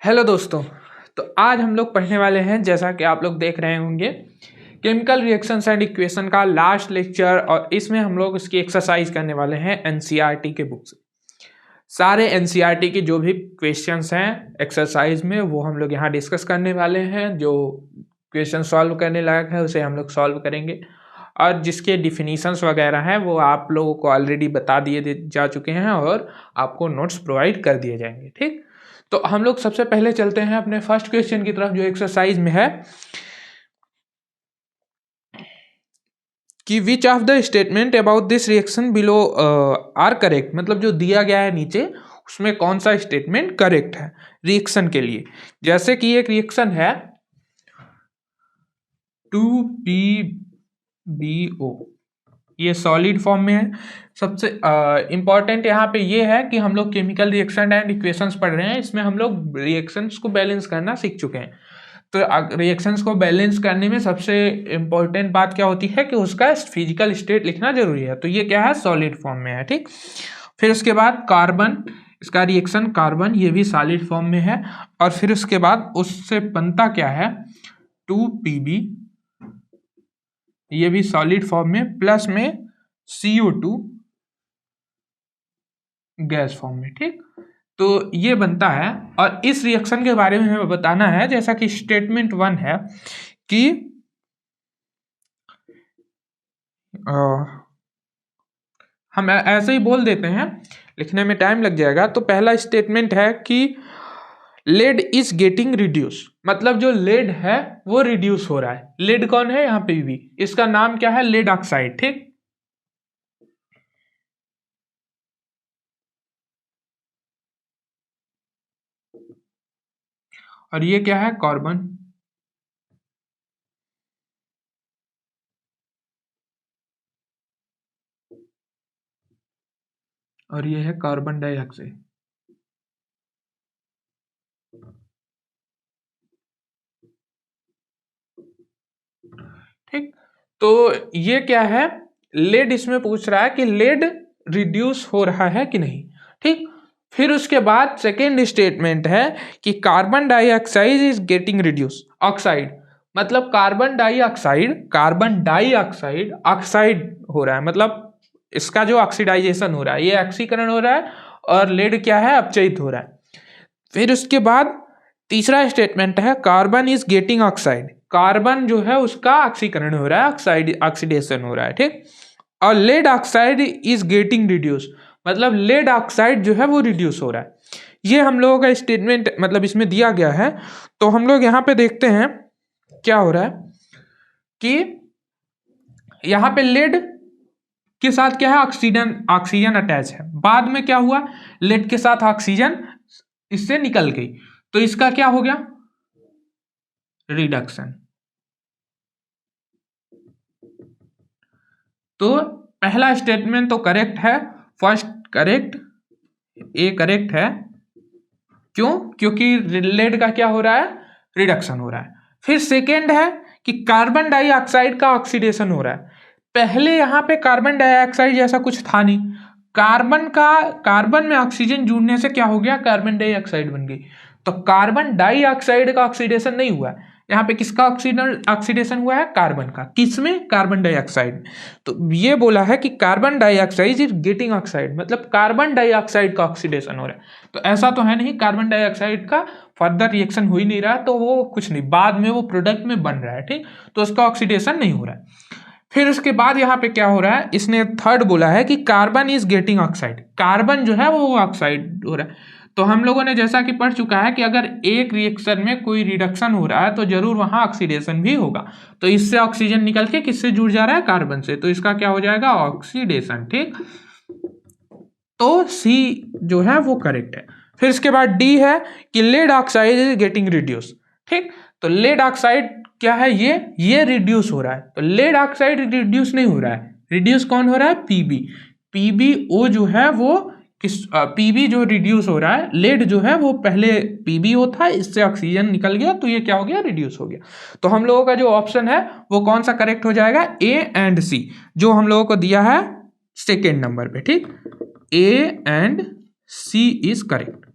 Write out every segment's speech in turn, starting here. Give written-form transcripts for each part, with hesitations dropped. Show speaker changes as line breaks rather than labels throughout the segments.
Hello दोस्तों। तो आज हम लोग पढ़ने वाले हैं, जैसा कि आप लोग देख रहे होंगे, केमिकल रिएक्शंस एंड इक्वेशन का लास्ट लेक्चर। और इसमें हम लोग इसकी एक्सरसाइज करने वाले हैं एनसीईआरटी के बुक से। सारे एनसीईआरटी के जो भी क्वेश्चंस हैं एक्सरसाइज में वो हम लोग यहाँ डिस्कस करने वाले हैं। जो क्वेश्चन सॉल्व करने लायक है उसे हम लोग सॉल्व करेंगे, और जिसके डिफिनीशंस वगैरह हैं वो आप लोगों को ऑलरेडी बता दिए जा चुके हैं और आपको नोट्स प्रोवाइड कर दिए जाएंगे। ठीक, तो हम लोग सबसे पहले चलते हैं अपने फर्स्ट क्वेश्चन की तरफ, जो एक्सरसाइज में है कि which of the statement about this reaction below are correct. मतलब जो दिया गया है नीचे उसमें कौन सा स्टेटमेंट करेक्ट है रिएक्शन के लिए। जैसे कि एक रिएक्शन है 2PbO, ये सॉलिड फॉर्म में है। सबसे इम्पॉर्टेंट यहाँ पे ये है कि हम लोग केमिकल रिएक्शन एंड इक्वेशंस पढ़ रहे हैं। इसमें हम लोग रिएक्शंस को बैलेंस करना सीख चुके हैं। तो रिएक्शंस को बैलेंस करने में सबसे इम्पोर्टेंट बात क्या होती है कि उसका फिजिकल स्टेट लिखना जरूरी है। तो ये क्या है, सॉलिड फॉर्म में है। ठीक, फिर उसके बाद कार्बन, इसका रिएक्शन कार्बन, ये भी सॉलिड फॉर्म में है। और फिर उसके बाद उससे बनता क्या है 2Pb, ये भी सॉलिड फॉर्म में, प्लस में CO2 गैस फॉर्म में। ठीक, तो ये बनता है। और इस रिएक्शन के बारे में हमें बताना है, जैसा कि स्टेटमेंट 1 है कि हम ऐसे ही बोल देते हैं, लिखने में टाइम लग जाएगा। तो पहला स्टेटमेंट है कि लेड इज गेटिंग रिड्यूस, मतलब जो लेड है वो रिड्यूस हो रहा है। लेड कौन है यहाँ पे भी, इसका नाम क्या है, लेड ऑक्साइड। ठीक, और ये क्या है, कार्बन। और ये है कार्बन डाइऑक्साइड। ठीक, तो ये क्या है, लेड इसमें पूछ रहा है कि लेड रिड्यूस हो रहा है कि नहीं। ठीक, फिर उसके बाद सेकेंड स्टेटमेंट है कि carbon dioxide is getting reduce oxide, मतलब कार्बन डाइऑक्साइड ऑक्साइड हो रहा है, मतलब इसका जो ऑक्सीडाइजेशन हो रहा है, ये ऑक्सीकरण हो रहा है, और लेड क्या है, अपचयित हो रहा है। फिर उसके बाद तीसरा स्टेटमेंट है carbon is getting oxide, carbon जो है उसका ऑक्सीकरण हो रहा है, ऑक्साइड ऑक्सीडेशन हो रहा है। ठीक, और lead oxide is getting reduce, मतलब लेड ऑक्साइड जो है वो रिड्यूस हो रहा है। ये हम लोगों का स्टेटमेंट मतलब इसमें दिया गया है। तो हम लोग यहाँ पे देखते हैं क्या हो रहा है कि यहाँ पे लेड के साथ क्या है, ऑक्सीजन अटैच है। बाद में क्या हुआ, लेड के साथ ऑक्सीजन इससे निकल गई, तो इसका क्या हो गया, रिडक्शन। तो पहला स्टेटमेंट तो करेक्ट है, फर्स्ट करेक्ट, ए करेक्ट है। क्यों, क्योंकि लेड का क्या हो रहा है, रिडक्शन हो रहा है। फिर सेकेंड है कि कार्बन डाइऑक्साइड का ऑक्सीडेशन हो रहा है। पहले यहां पे कार्बन डाइऑक्साइड जैसा कुछ था नहीं, कार्बन में ऑक्सीजन जुड़ने से क्या हो गया, कार्बन डाइऑक्साइड बन गई। तो कार्बन डाइऑक्साइड का ऑक्सीडेशन नहीं हुआ, यहाँ पे किसका ऑक्सीडेशन हुआ है, कार्बन का। किसमें, कार्बन डाइऑक्साइड। तो ये बोला है कि carbon dioxide is getting oxide, मतलब कार्बन डाइऑक्साइड का ऑक्सीडेशन हो रहा है। तो ऐसा तो है नहीं कार्बन डाइऑक्साइड का फर्दर रिएक्शन हो ही नहीं रहा, तो वो कुछ नहीं, बाद में वो प्रोडक्ट में बन रहा है। ठीक, तो उसका ऑक्सीडेशन नहीं हो रहा है। फिर उसके बाद यहाँ पे क्या हो रहा है, इसने थर्ड बोला है कि carbon is getting oxide, carbon जो है वो ऑक्साइड हो रहा है। तो हम लोगों ने जैसा कि पढ़ चुका है कि अगर एक रिएक्शन में कोई रिडक्शन हो रहा है तो जरूर वहां ऑक्सीडेशन भी होगा। तो इससे ऑक्सीजन निकल के किससे जुड़ जा रहा है, कार्बन से, तो इसका क्या हो जाएगा, ऑक्सीडेशन। ठीक, तो सी जो है वो करेक्ट है। फिर इसके बाद डी है कि lead oxide is getting reduce. ठीक, तो लेड ऑक्साइड क्या है, ये रिड्यूस हो रहा है। तो लेड ऑक्साइड रिड्यूस नहीं हो रहा है, रिड्यूस कौन हो रहा है, पीबीओ जो है वो पीबी जो रिड्यूस हो रहा है, लेड जो है वो पहले पीबीओ था, इससे ऑक्सीजन निकल गया तो ये क्या हो गया, रिड्यूस हो गया। तो हम लोगों का जो ऑप्शन है वो कौन सा करेक्ट हो जाएगा, ए एंड सी, जो हम लोगों को दिया है सेकेंड नंबर पे। ठीक, A and C is correct.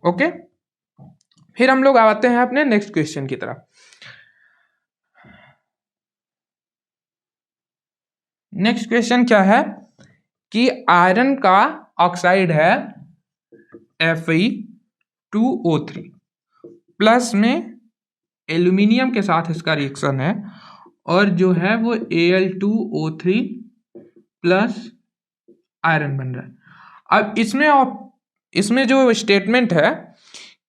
Okay, फिर हम लोग आते हैं अपने नेक्स्ट क्वेश्चन की तरफ। नेक्स्ट क्वेश्चन क्या है कि आयरन का ऑक्साइड है Fe2O3 प्लस में एल्यूमिनियम के साथ इसका रिएक्शन है और जो है वो Al2O3 प्लस आयरन बन रहा है। अब इसमें जो स्टेटमेंट है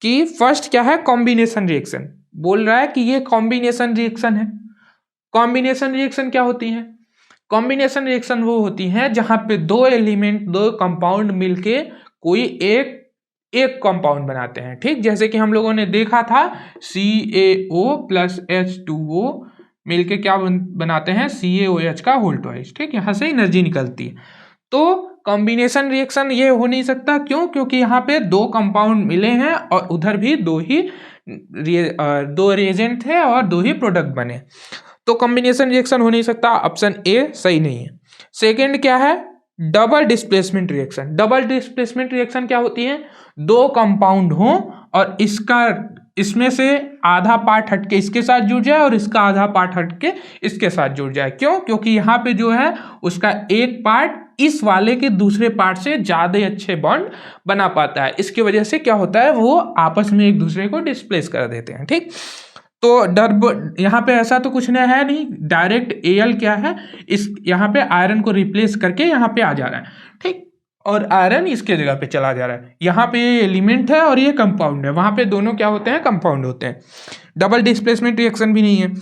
कि फर्स्ट क्या है, कॉम्बिनेशन रिएक्शन बोल रहा है कि ये कॉम्बिनेशन रिएक्शन है। कॉम्बिनेशन रिएक्शन क्या होती है? कॉम्बिनेशन रिएक्शन वो होती है जहां पे दो एलिमेंट, दो कंपाउंड मिलके कोई एक कंपाउंड बनाते हैं। ठीक, जैसे कि हम लोगों ने देखा था CaO प्लस H2O मिलके क्या बनाते हैं, CaOH का होल ट्वाइस। ठीक, यहाँ से एनर्जी निकलती है। तो कॉम्बिनेशन रिएक्शन ये हो नहीं सकता, क्यों? क्योंकि यहाँ पे दो कंपाउंड मिले हैं और उधर भी दो रिएजेंट थे और दो ही प्रोडक्ट बने, तो कॉम्बिनेशन रिएक्शन हो नहीं सकता। ऑप्शन ए सही नहीं है। सेकेंड क्या है, double displacement reaction. Double displacement reaction क्या होती है, दो कंपाउंड हो और इसमें से आधा पार्ट हटके इसके साथ जुड़ जाए और इसका आधा पार्ट हटके इसके साथ जुड़ जाए। क्यों? क्योंकि यहाँ पे जो है उसका एक पार्ट इस वाले के दूसरे पार्ट से ज्यादा अच्छे बॉन्ड बना पाता है। इसकी वजह से क्या होता है, वो आपस में एक दूसरे को डिस्प्लेस कर देते हैं। ठीक, तो यहाँ पे ऐसा तो कुछ नहीं है, नहीं डायरेक्ट Al क्या है, इस यहाँ पे आयरन को रिप्लेस करके यहाँ पे आ जा रहा है। ठीक, और आयरन इसके जगह पे चला जा रहा है। यहाँ पे ये एलिमेंट है और ये कंपाउंड है, वहाँ पे दोनों क्या होते हैं, कंपाउंड होते हैं। डबल डिस्प्लेसमेंट रिएक्शन भी नहीं है।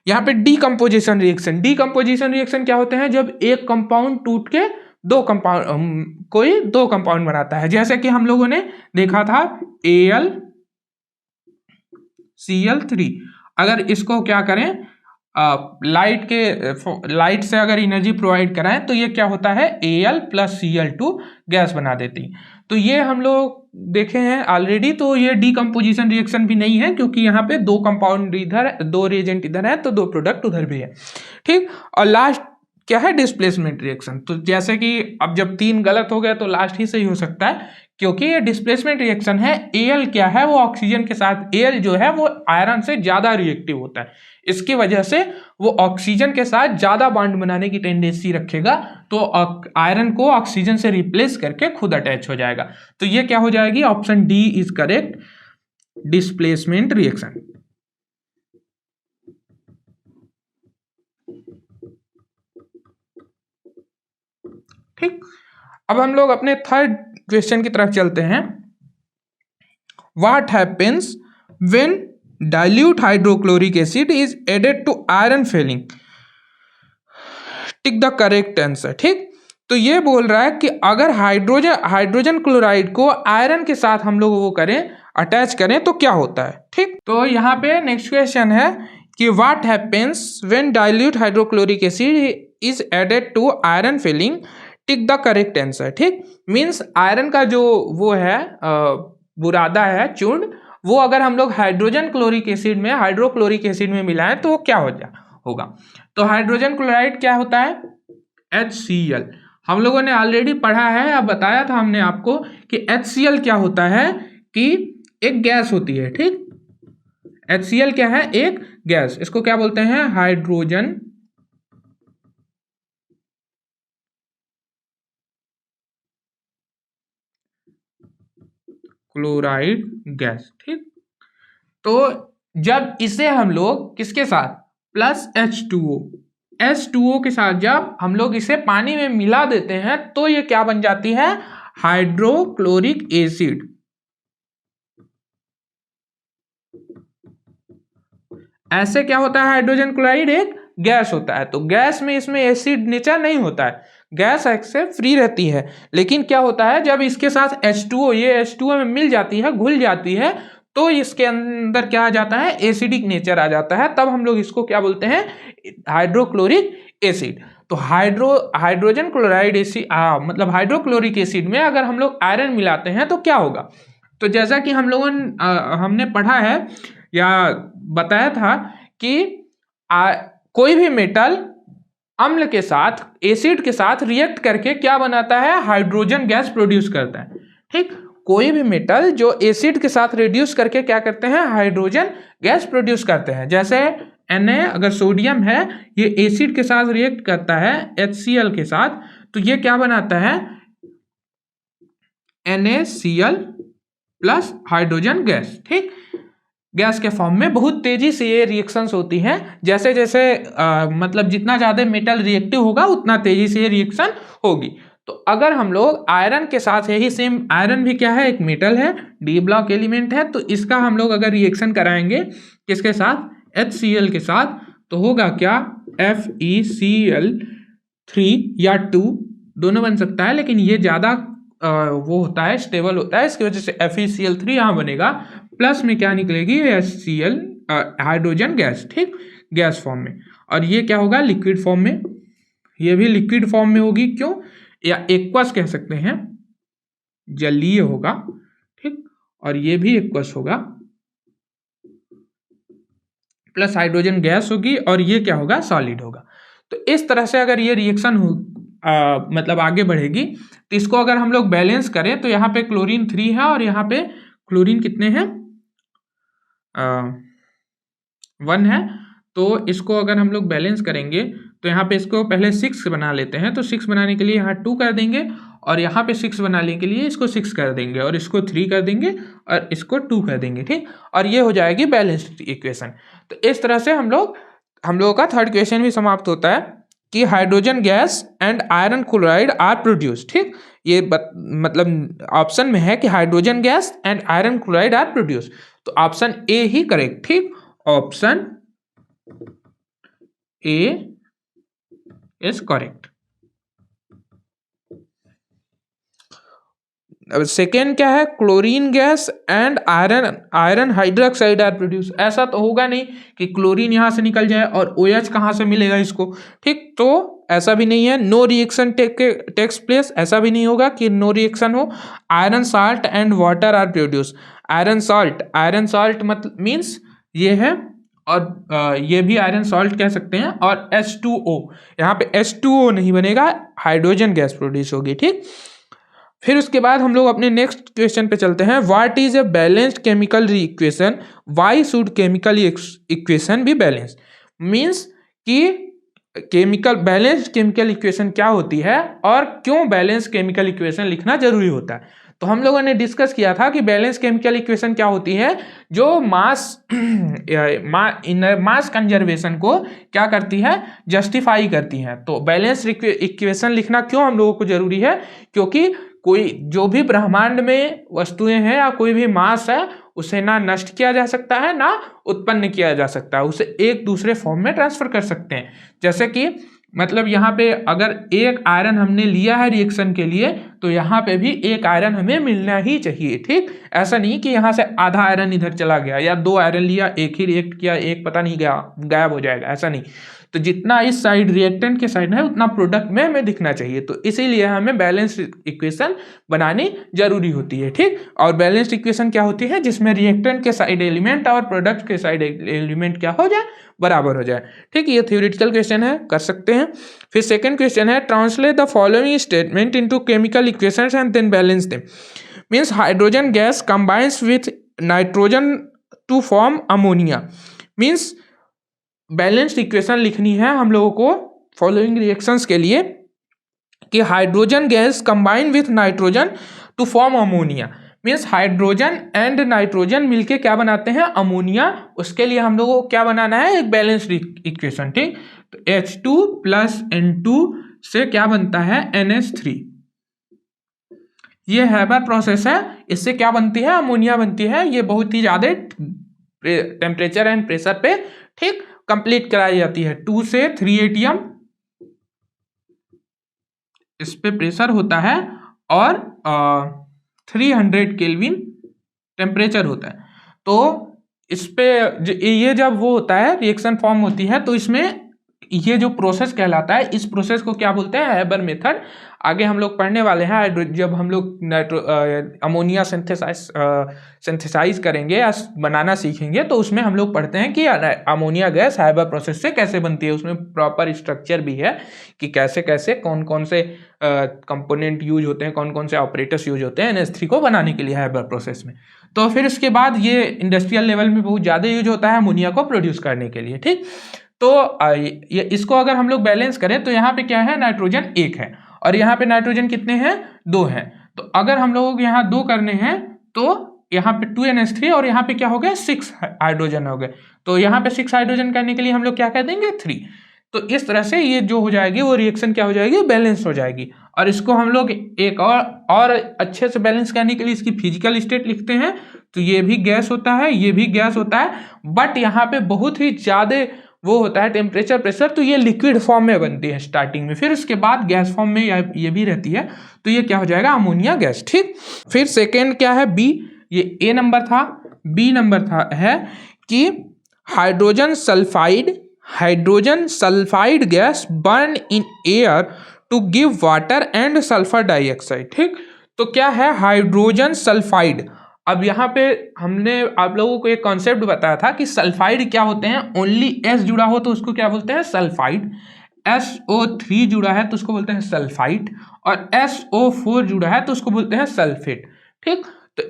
यहाँ पे डीकम्पोजिशन रिएक्शन। डीकम्पोजिशन रिएक्शन क्या होते हैं, जब एक कंपाउंड टूट के दो कंपाउंड बनाता है। जैसे कि हम लोगों ने देखा था AlCl3, अगर इसको क्या करें, लाइट से अगर एनर्जी प्रोवाइड कराएं तो ये क्या होता है, Al प्लस Cl2 गैस बना देती। तो ये हम लोग देखे हैं ऑलरेडी। तो ये डीकम्पोजिशन रिएक्शन भी नहीं है, क्योंकि यहाँ पे दो कंपाउंड इधर, दो रिएजेंट इधर है, तो दो प्रोडक्ट उधर भी है। ठीक, और लास्ट क्या है, डिस्प्लेसमेंट रिएक्शन। तो जैसे कि अब जब तीन गलत हो गया तो लास्ट ही सही हो सकता है, क्योंकि ये डिस्प्लेसमेंट रिएक्शन है। Al क्या है, वो ऑक्सीजन के साथ, Al जो है वो आयरन से ज्यादा रिएक्टिव होता है, इसकी वजह से वो ऑक्सीजन के साथ ज्यादा बॉन्ड बनाने की टेंडेंसी रखेगा, तो आयरन को ऑक्सीजन से रिप्लेस करके खुद अटैच हो जाएगा। तो ये क्या हो जाएगी, option D is correct, displacement reaction. ठीक, अब हम लोग अपने थर्ड क्वेश्चन की तरफ चलते हैं। What happens when dilute hydrochloric acid is added to iron filing? Tick the correct answer. ठीक, तो ये बोल रहा है कि अगर हाइड्रोजन क्लोराइड को आयरन के साथ हम लोग वो करें, अटैच करें, तो क्या होता है। ठीक, तो यहाँ पे नेक्स्ट क्वेश्चन है कि what happens when dilute hydrochloric acid is added to iron filing? Tick the correct answer. ठीक, मीन्स आयरन का जो वो है बुरादा है, चूर्ण, वो अगर हम लोग हाइड्रोजन क्लोरिक एसिड में, हाइड्रोक्लोरिक एसिड में मिलाएं तो क्या होगा। तो हाइड्रोजन क्लोराइड क्या होता है, HCl। हम लोगों ने ऑलरेडी पढ़ा है, अब बताया था हमने आपको कि HCl क्या होता है, कि एक गैस होती है। ठीक, HCl क्या है, एक गैस, इसको क्या बोलते हैं, हाइड्रोजन क्लोराइड गैस। ठीक, तो जब इसे हम लोग किसके साथ, प्लस H2O के साथ जब हम लोग इसे पानी में मिला देते हैं तो ये क्या बन जाती है, हाइड्रोक्लोरिक एसिड। ऐसे क्या होता है, हाइड्रोजन क्लोराइड एक गैस होता है, तो गैस में इसमें एसिड नेचर नहीं होता है, गैस से फ्री रहती है। लेकिन क्या होता है, जब इसके साथ H2O, ये H2O में मिल जाती है, घुल जाती है, तो इसके अंदर क्या आ जाता है, एसिडिक नेचर आ जाता है। तब हम लोग इसको क्या बोलते हैं, हाइड्रोक्लोरिक एसिड। तो हाइड्रोजन क्लोराइड एसिड मतलब हाइड्रोक्लोरिक एसिड में अगर हम लोग आयरन मिलाते हैं तो क्या होगा। तो जैसा कि हमने पढ़ा है या बताया था कि कोई भी मेटल अम्ल के साथ, एसिड के साथ रिएक्ट करके क्या बनाता है, हाइड्रोजन गैस प्रोड्यूस करता है। ठीक, कोई भी मेटल जो एसिड के साथ रिड्यूस करके क्या करते हैं, हाइड्रोजन गैस प्रोड्यूस करते हैं। जैसे Na अगर सोडियम है, ये एसिड के साथ रिएक्ट करता है HCl के साथ, तो ये क्या बनाता है, NaCl प्लस हाइड्रोजन गैस। ठीक, गैस के फॉर्म में बहुत तेजी से ये रिएक्शंस होती हैं। जैसे जैसे मतलब जितना ज़्यादा मेटल रिएक्टिव होगा उतना तेजी से ये रिएक्शन होगी। तो अगर हम लोग आयरन के साथ यही सेम, आयरन भी क्या है, एक मेटल है, डी ब्लॉक एलिमेंट है, तो इसका हम लोग अगर रिएक्शन कराएंगे किसके साथ, HCl के साथ, तो होगा क्या, FeCl3 या 2 दोनों बन सकता है, लेकिन ये ज़्यादा वो होता है, स्टेबल होता है, इसकी वजह से FeCl3 यहाँ बनेगा। प्लस में क्या निकलेगी, HCl हाइड्रोजन गैस। ठीक, गैस फॉर्म में। और ये क्या होगा, लिक्विड फॉर्म में, ये भी लिक्विड फॉर्म में होगी। क्यों, या एक्वस कह सकते हैं, जलीय होगा। ठीक, और ये भी एक्वस होगा, प्लस हाइड्रोजन गैस होगी, और ये क्या होगा, सॉलिड होगा। तो इस तरह से अगर ये रिएक्शन मतलब आगे बढ़ेगी, तो इसको अगर हम लोग बैलेंस करें तो यहाँ पे क्लोरीन 3 है और यहाँ पे क्लोरीन कितने हैं, 1 है। तो इसको अगर हम लोग बैलेंस करेंगे तो यहाँ पे इसको पहले 6 बना लेते हैं। तो 6 बनाने के लिए यहाँ 2 कर देंगे, और यहाँ पे 6 बनाने के लिए इसको 6 कर देंगे, और इसको 3 कर देंगे, और इसको 2 कर देंगे। ठीक, और ये हो जाएगी बैलेंस्ड इक्वेशन। तो इस तरह से हम लोगों का थर्ड क्वेश्चन भी समाप्त होता है कि hydrogen gas and iron chloride are produce. ठीक, ये मतलब ऑप्शन में है कि hydrogen gas and iron chloride are produce, तो ऑप्शन ए ही करेक्ट। ठीक, ऑप्शन ए इज करेक्ट। अब सेकेंड क्या है, chlorine gas and iron hydroxide are produce. ऐसा तो होगा नहीं कि क्लोरीन यहाँ से निकल जाए और OH कहाँ से मिलेगा इसको। ठीक, तो ऐसा भी नहीं है। नो रिएक्शन टेक्स प्लेस, ऐसा भी नहीं होगा कि नो रिएक्शन हो। Iron salt and water are produce. Iron salt मतलब मीन्स ये है, और ये भी आयरन सॉल्ट कह सकते हैं। और H2O, यहाँ पे H2O नहीं बनेगा, हाइड्रोजन गैस प्रोड्यूस होगी। ठीक, फिर उसके बाद हम लोग अपने नेक्स्ट क्वेश्चन पे चलते हैं। What is a balanced chemical equation, why should chemical equation be balance. Means कि बैलेंस्ड केमिकल इक्वेशन क्या होती है और क्यों बैलेंस केमिकल इक्वेशन लिखना जरूरी होता है। तो हम लोगों ने डिस्कस किया था कि बैलेंस केमिकल इक्वेशन क्या होती है, जो मास कंजर्वेशन को क्या करती है, जस्टिफाई करती है। तो बैलेंस इक्वेशन लिखना क्यों हम लोगों को जरूरी है, क्योंकि कोई जो भी ब्रह्मांड में वस्तुएं हैं या कोई भी मास है, उसे ना नष्ट किया जा सकता है ना उत्पन्न किया जा सकता है, उसे एक दूसरे फॉर्म में ट्रांसफर कर सकते हैं। जैसे कि मतलब यहाँ पे अगर एक आयरन हमने लिया है रिएक्शन के लिए, तो यहाँ पे भी एक आयरन हमें मिलना ही चाहिए। ठीक, ऐसा नहीं कि यहाँ से आधा आयरन इधर चला गया, या 2 आयरन लिया, एक ही रिएक्ट किया, एक पता नहीं गया, गायब हो जाएगा, ऐसा नहीं। तो जितना इस साइड रिएक्टेंट के साइड है उतना प्रोडक्ट में हमें दिखना चाहिए। तो इसीलिए हमें बैलेंस इक्वेशन बनानी जरूरी होती है। ठीक, और बैलेंस्ड इक्वेशन क्या होती है, जिसमें रिएक्टेंट के साइड एलिमेंट और प्रोडक्ट के साइड एलिमेंट क्या हो जाए, बराबर हो जाए। ठीक, ये थ्योरेटिकल क्वेश्चन है, कर सकते हैं। फिर सेकंड क्वेश्चन है, translate the following statement into chemical equations and then balance them. Means hydrogen gas combines with nitrogen to form ammonia. Means balanced equation लिखनी है हम लोगों को फॉलोइंग रिएक्शंस के लिए कि hydrogen gas combine with nitrogen to form ammonia. Means hydrogen and nitrogen मिलके क्या बनाते हैं, अमोनिया। उसके लिए हम लोगों को क्या बनाना है, एक बैलेंस्ड इक्वेशन। ठीक, तो H2 प्लस N2 से क्या बनता है, NH3। ये हैबर प्रोसेस है, इससे क्या बनती है, अमोनिया बनती है। ये बहुत ही ज्यादा टेम्परेचर एंड प्रेशर पे ठीक कंप्लीट कराई जाती है। 2 से 3 ATM इस पे प्रेशर होता है, और 300 केल्विन टेम्परेचर होता है। तो इस पे ये जब वो होता है, रिएक्शन फॉर्म होती है, तो इसमें ये जो प्रोसेस कहलाता है, इस प्रोसेस को क्या बोलते हैं, हैबर मेथड। आगे हम लोग पढ़ने वाले हैं, जब हम लोग अमोनिया सिंथेसाइज करेंगे या बनाना सीखेंगे तो उसमें हम लोग पढ़ते हैं कि अमोनिया गैस हाइबर प्रोसेस से कैसे बनती है। उसमें प्रॉपर स्ट्रक्चर भी है कि कैसे कैसे कौन कौन से कंपोनेंट यूज होते हैं, कौन कौन से ऑपरेटर्स यूज होते हैं NH3 को बनाने के लिए हाइबर प्रोसेस में। तो फिर उसके बाद ये इंडस्ट्रियल लेवल में बहुत ज़्यादा यूज होता है अमोनिया को प्रोड्यूस करने के लिए, ठीक। तो ये इसको अगर हम लोग बैलेंस करें तो यहाँ पे क्या है, नाइट्रोजन 1 है और यहाँ पे नाइट्रोजन कितने हैं, 2 हैं। तो अगर हम लोगों को यहाँ 2 करने हैं तो यहाँ पे 2NH3 और यहाँ पे क्या हो गया, 6 हाइड्रोजन हो गए। तो यहाँ पे 6 हाइड्रोजन करने के लिए हम लोग क्या कह देंगे, 3। तो इस तरह से ये जो हो जाएगी वो रिएक्शन क्या हो जाएगी, बैलेंस हो जाएगी। और इसको हम लोग एक और अच्छे से बैलेंस करने के लिए इसकी फिजिकल स्टेट लिखते हैं। तो ये भी गैस होता है, ये भी गैस होता है, बट यहाँ पे बहुत ही ज़्यादा वो होता है टेम्परेचर प्रेशर, तो ये लिक्विड फॉर्म में बनती है स्टार्टिंग में, फिर उसके बाद गैस फॉर्म में ये भी रहती है। तो ये क्या हो जाएगा, अमोनिया गैस, ठीक। फिर सेकेंड क्या है, बी। ये ए नंबर था, बी नंबर था है कि hydrogen sulphide gas burn in air to give water and sulphur dioxide, ठीक। तो क्या है हाइड्रोजन सल्फाइड। अब यहाँ पे हमने आप लोगों को एक कॉन्सेप्ट बताया था कि सल्फाइड क्या होते हैं, ओनली S जुड़ा हो तो उसको क्या बोलते हैं, सल्फाइड। SO3 जुड़ा है तो उसको बोलते हैं सल्फाइड, और SO4 जुड़ा है तो उसको बोलते हैं सल्फेट, ठीक। तो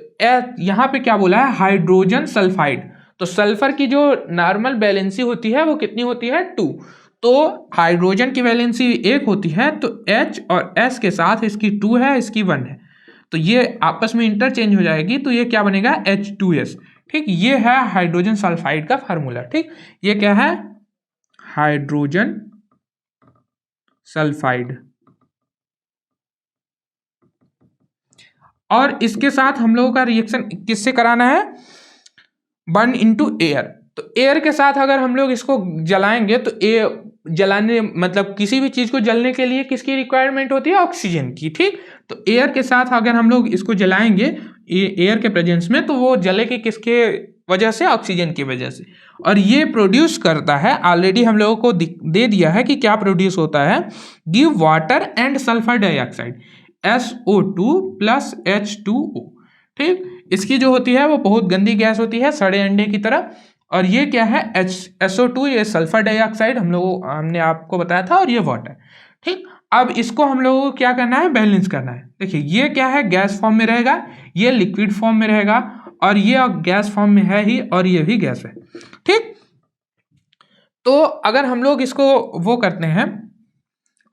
यहाँ पे क्या बोला है, हाइड्रोजन सल्फाइड। तो सल्फर की जो नॉर्मल वैलेंसी होती है वो कितनी होती है, 2। तो हाइड्रोजन की वैलेंसी 1 होती है, तो H और S के साथ इसकी 2 है, इसकी 1 है, तो ये आपस में इंटरचेंज हो जाएगी, तो ये क्या बनेगा, H2S, ठीक। ये है हाइड्रोजन सल्फाइड का फार्मूला, ठीक। ये क्या है, हाइड्रोजन सल्फाइड। और इसके साथ हम लोगों का रिएक्शन किससे कराना है, बर्न इनटू एयर। तो एयर के साथ अगर हम लोग इसको जलाएंगे तो जलाने मतलब किसी भी चीज को जलने के लिए किसकी रिक्वायरमेंट होती है, ऑक्सीजन की, ठीक। तो एयर के साथ अगर हम लोग इसको जलाएंगे एयर के प्रेजेंस में, तो वो जलेगी किसके वजह से, ऑक्सीजन की वजह से। और ये प्रोड्यूस करता है, ऑलरेडी हम लोगों को दे दिया है कि क्या प्रोड्यूस होता है, give water and sulphur dioxide, SO2 plus H2O, ठीक। इसकी जो होती है वो बहुत गंदी गैस होती है, सड़े अंडे की तरह। और ये क्या है, SO2, ये सल्फर डाइऑक्साइड हमने आपको बताया था, और ये वाटर, ठीक। अब इसको हम लोगों को क्या करना है, बैलेंस करना है। देखिए ये क्या है, गैस फॉर्म में रहेगा, ये लिक्विड फॉर्म में रहेगा, और ये गैस फॉर्म में है ही, और ये भी गैस है, ठीक। तो अगर हम लोग इसको वो करते हैं,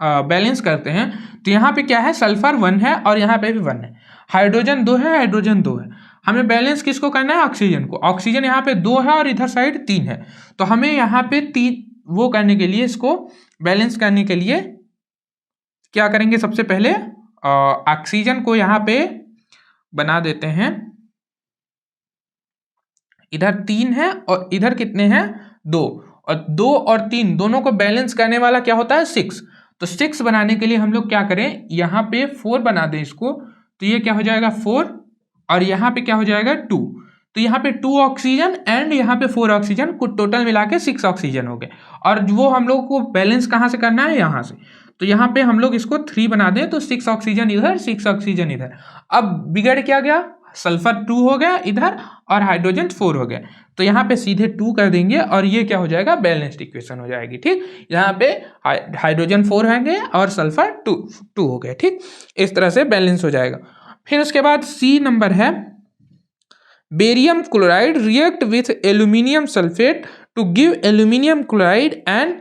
बैलेंस करते हैं, तो यहाँ पे क्या है, सल्फर 1 है और यहाँ पे भी 1 है, हाइड्रोजन 2 है, हाइड्रोजन 2 है। हमें बैलेंस किसको करना है, ऑक्सीजन को। ऑक्सीजन यहाँ पे 2 है और इधर साइड 3 है, तो हमें यहाँ पे 3 वो करने के लिए, इसको बैलेंस करने के लिए क्या करेंगे, सबसे पहले ऑक्सीजन को यहाँ पे बना देते हैं, इधर 3 है और इधर कितने हैं, 2, और 2 और 3 दोनों को बैलेंस करने वाला क्या होता है, 6। तो 6 बनाने के लिए हम लोग क्या करें, यहाँ पे 4 बना दें इसको, तो ये क्या हो जाएगा 4, और यहाँ पे क्या हो जाएगा 2। तो यहाँ पे 2 ऑक्सीजन एंड यहाँ पे 4 ऑक्सीजन, कुछ टोटल मिला के 6 ऑक्सीजन हो गए। और वो हम लोग को बैलेंस कहाँ से करना है, यहाँ से। तो यहाँ पे हम लोग इसको 3 बना दें, तो 6 ऑक्सीजन इधर, 6 ऑक्सीजन इधर। अब बिगड़ क्या गया, सल्फर 2 हो गया इधर और हाइड्रोजन 4 हो गया, तो यहाँ पे सीधे 2 कर देंगे और ये क्या हो जाएगा, बैलेंस्ड इक्वेशन हो जाएगी, ठीक। यहाँ पे हाइड्रोजन 4 होंगे और सल्फर 2 हो गए, ठीक। इस तरह से बैलेंस हो जाएगा। फिर उसके बाद सी नंबर है, barium chloride react with aluminium sulphate to give aluminium chloride and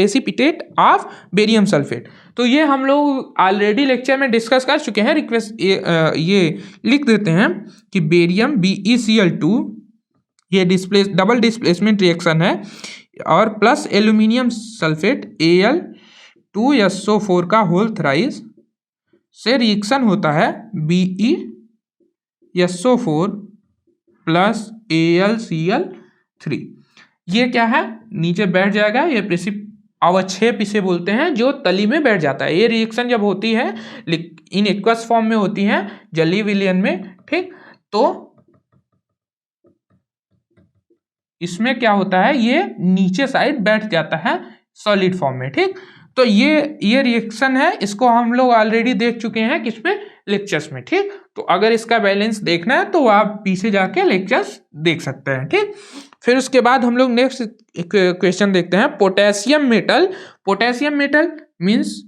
precipitate of barium sulphate. तो ये हम लोग ऑलरेडी लेक्चर में डिस्कस कर चुके हैं। रिक्वेस्ट ये लिख देते हैं कि बेरियम BeCl2 ये डबल डिस्प्लेसमेंट रिएक्शन है, और प्लस एल्यूमिनियम सल्फेट Al2SO4 का होल थ्राइस से रिएक्शन होता है BeSO4 प्लस AlCl3। ये क्या है, नीचे बैठ जाएगा, ये अवक्षेप इसे बोलते हैं, जो तली में बैठ जाता है। ये रिएक्शन जब होती है इन एक्वस फॉर्म में होती है, जलीय विलयन में, ठीक। तो इसमें क्या होता है, ये नीचे साइड बैठ जाता है सॉलिड फॉर्म में। ठीक, तो ये रिएक्शन है, इसको हम लोग ऑलरेडी देख चुके हैं किसमें, लेक्चर्स में। ठीक, तो अगर इसका बैलेंस देखना है तो आप पीछे जाके लेक्चर्स देख सकते हैं। ठीक, फिर उसके बाद हम लोग नेक्स्ट क्वेश्चन देखते हैं, potassium metal. Potassium metal means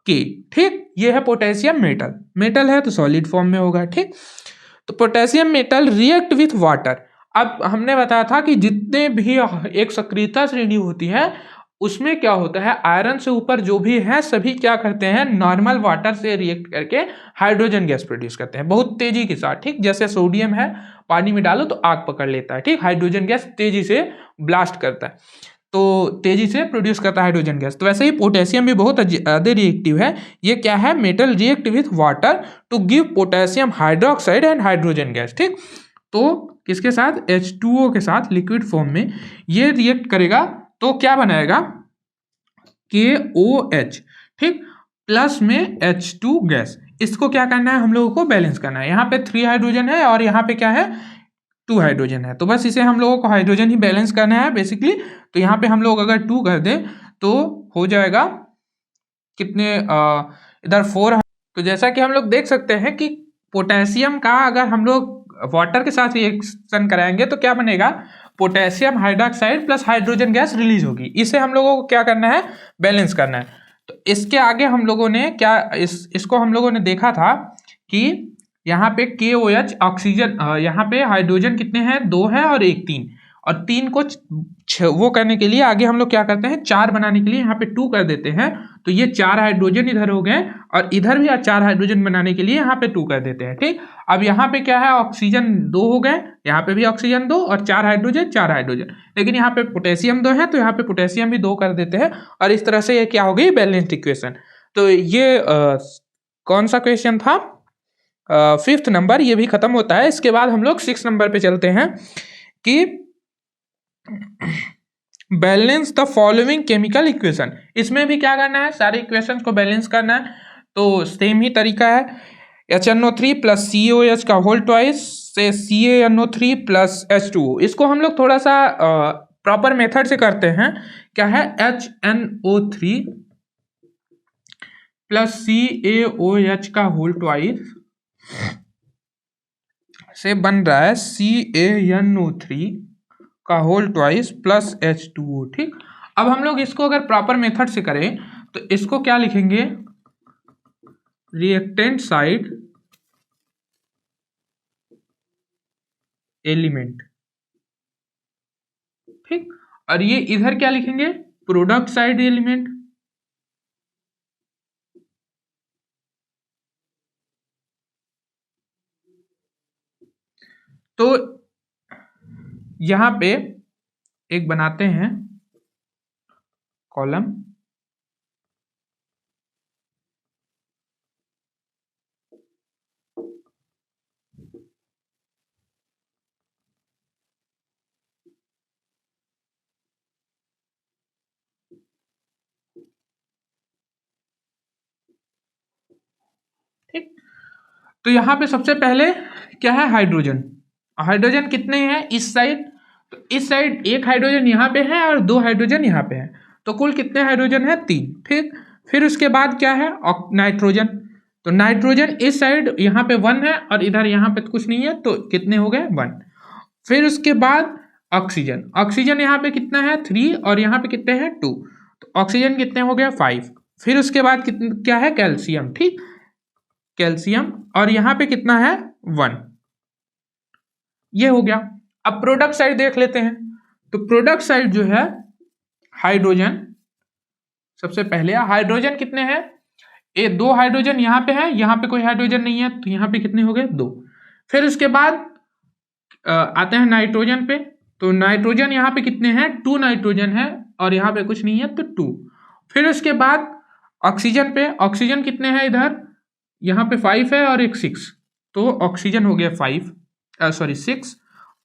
के। ठीक, ये है पोटेशियम मेटल, मेटल है तो सॉलिड फॉर्म में होगा। ठीक, तो potassium metal react with water. अब हमने बताया था कि जितने भी एक सक्रियता श्रेणी होती है उसमें क्या होता है, आयरन से ऊपर जो भी है सभी क्या करते हैं, नॉर्मल वाटर से रिएक्ट करके हाइड्रोजन गैस प्रोड्यूस करते हैं बहुत तेजी के साथ। ठीक, जैसे सोडियम है, पानी में डालो तो आग पकड़ लेता है। ठीक, हाइड्रोजन गैस तेजी से ब्लास्ट करता है, तो तेजी से प्रोड्यूस करता है हाइड्रोजन गैस। तो वैसे ही पोटेशियम भी बहुत ज़्यादा रिएक्टिव है। ये क्या है, metal react with water to give potassium hydroxide and hydrogen gas. ठीक, तो किसके साथ, H2O के साथ लिक्विड फॉर्म में ये रिएक्ट करेगा तो क्या बनाएगा, KOH। ठीक, प्लस में H2 गैस। इसको क्या करना है, हम लोगों को बैलेंस करना है। यहाँ पे 3 हाइड्रोजन है और यहाँ पे क्या है, 2 हाइड्रोजन है, तो बस इसे हम लोगों को हाइड्रोजन ही बैलेंस करना है बेसिकली। तो यहाँ पे हम लोग अगर 2 कर दें तो हो जाएगा कितने, इधर 4। तो जैसा कि हम लोग देख सकते हैं कि पोटेशियम का अगर हम लोग वाटर के साथ रिएक्शन कराएंगे तो क्या बनेगा, potassium hydroxide plus hydrogen gas release होगी। इसे हम लोगों को क्या करना है, बैलेंस करना है। तो इसके आगे हम लोगों ने क्या, इसको हम लोगों ने देखा था कि यहाँ पे KOH ऑक्सीजन, यहाँ पे हाइड्रोजन कितने हैं, 2 है और 1 3, और 3 को वो करने के लिए आगे हम लोग क्या करते हैं, 4 बनाने के लिए यहाँ पे 2 कर देते हैं। तो ये 4 हाइड्रोजन इधर हो गए और इधर भी 4 हाइड्रोजन बनाने के लिए यहाँ पे 2 कर देते हैं। ठीक, अब यहाँ पे क्या है, ऑक्सीजन 2 हो गए, यहाँ पे भी ऑक्सीजन 2 और 4 हाइड्रोजन 4 हाइड्रोजन, लेकिन यहाँ पे पोटेशियम 2 है तो यहाँ पे पोटेशियम भी 2 कर देते हैं। और इस तरह से ये क्या हो गई, बैलेंस्ड इक्वेशन। तो ये कौन सा क्वेश्चन था, 5th नंबर, ये भी खत्म होता है। इसके बाद हम लोग 6 नंबर पे चलते हैं कि balance the following chemical equation. इसमें भी क्या करना है, सारे इक्वेशन को बैलेंस करना है। तो सेम ही तरीका है, HNO3 प्लस COH का होल ट्वाइस से CaNO3 प्लस H2O। इसको हम लोग थोड़ा सा प्रॉपर मेथड से करते हैं। क्या है, HNO3 प्लस CaOH का होल ट्वाइस से बन रहा है CaNO3 का होल ट्वाइस प्लस H2O। ठीक, अब हम लोग इसको अगर प्रॉपर मेथड से करें तो इसको क्या लिखेंगे, रिएक्टेंट साइड एलिमेंट। ठीक, और ये इधर क्या लिखेंगे, प्रोडक्ट साइड एलिमेंट। तो यहां पे एक बनाते हैं कॉलम, ठीक। तो यहाँ पे सबसे पहले क्या है, हाइड्रोजन। हाइड्रोजन कितने हैं इस साइड, तो इस साइड 1 हाइड्रोजन यहाँ पे है और 2 हाइड्रोजन यहाँ पे है, तो कुल कितने हाइड्रोजन है, 3। ठीक, फिर उसके बाद क्या है, नाइट्रोजन। तो नाइट्रोजन इस साइड यहाँ पे 1 है और इधर यहाँ पे कुछ नहीं है, तो कितने हो गए, 1। फिर उसके बाद ऑक्सीजन। ऑक्सीजन यहाँ पे कितना है, 3 और यहाँ पे कितने हैं, 2, तो ऑक्सीजन कितने हो गए, 5। फिर उसके बाद क्या है, कैल्शियम। ठीक, कैल्शियम, और यहाँ पे कितना है, 1। ये हो गया। अब प्रोडक्ट साइड देख लेते हैं। तो प्रोडक्ट साइड जो है, हाइड्रोजन सबसे पहले, हाइड्रोजन कितने हैं, 2 हाइड्रोजन यहाँ पे है, यहाँ पे कोई हाइड्रोजन नहीं है, तो यहाँ पे कितने हो गए, 2। फिर उसके बाद आते हैं नाइट्रोजन पे। तो नाइट्रोजन यहाँ पे कितने हैं, 2 नाइट्रोजन है और यहाँ पे कुछ नहीं है, तो 2। फिर उसके बाद ऑक्सीजन पे, ऑक्सीजन कितने हैं इधर, यहाँ पे 5 है और एक 6, तो ऑक्सीजन हो गया 6।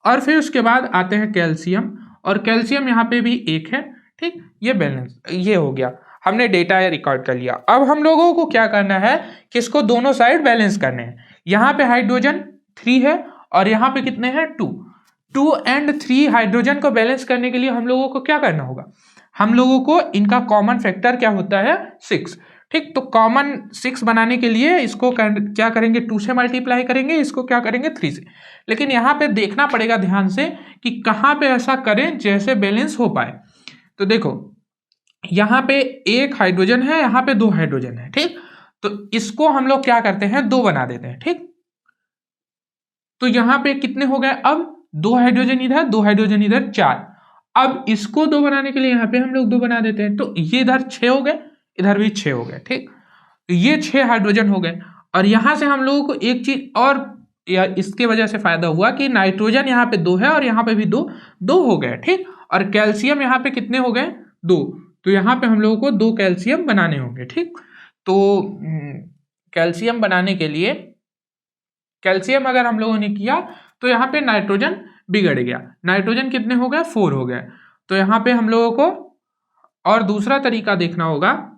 और फिर उसके बाद आते हैं कैल्शियम, और कैल्शियम यहाँ पे भी 1 है। ठीक, ये बैलेंस, ये हो गया, हमने डेटा रिकॉर्ड कर लिया। अब हम लोगों को क्या करना है, किसको दोनों साइड बैलेंस करने हैं। यहाँ पे हाइड्रोजन 3 है और यहाँ पे कितने हैं, 2 एंड 3 हाइड्रोजन को बैलेंस करने के लिए हम लोगों को क्या करना होगा, हम लोगों को इनका कॉमन फैक्टर क्या होता है 6। ठीक, तो कॉमन 6 बनाने के लिए इसको क्या करेंगे 2 से मल्टीप्लाई करेंगे, इसको क्या करेंगे 3 से। लेकिन यहाँ पे देखना पड़ेगा ध्यान से कि कहाँ पे ऐसा करें जैसे बैलेंस हो पाए। तो देखो यहाँ पे एक हाइड्रोजन है, यहाँ पे 2 हाइड्रोजन है। ठीक, तो इसको हम लोग क्या करते हैं 2 बना देते हैं। ठीक, तो यहाँ पे कितने हो गए अब 2 हाइड्रोजन इधर 2 हाइड्रोजन इधर 4। अब इसको 2 बनाने के लिए यहाँ पे हम लोग 2 बना देते हैं, तो ये इधर 6 हो गए, इधर भी 6 हो गए। ठीक, तो ये 6 हाइड्रोजन हो गए। और यहाँ से हम लोगों को एक चीज और या इसके वजह से फायदा हुआ कि नाइट्रोजन यहाँ पे 2 है और यहाँ पे भी 2 हो गए। ठीक, और कैल्शियम यहाँ पे कितने हो गए 2, तो यहाँ पे हम लोगों को 2 कैल्शियम बनाने होंगे। ठीक, तो कैल्शियम बनाने के लिए कैल्शियम अगर हम लोगों ने किया तो यहाँ पे नाइट्रोजन बिगड़ गया, नाइट्रोजन कितने हो गए 4 हो गए। तो यहाँ पे हम लोगों को और दूसरा तरीका देखना होगा।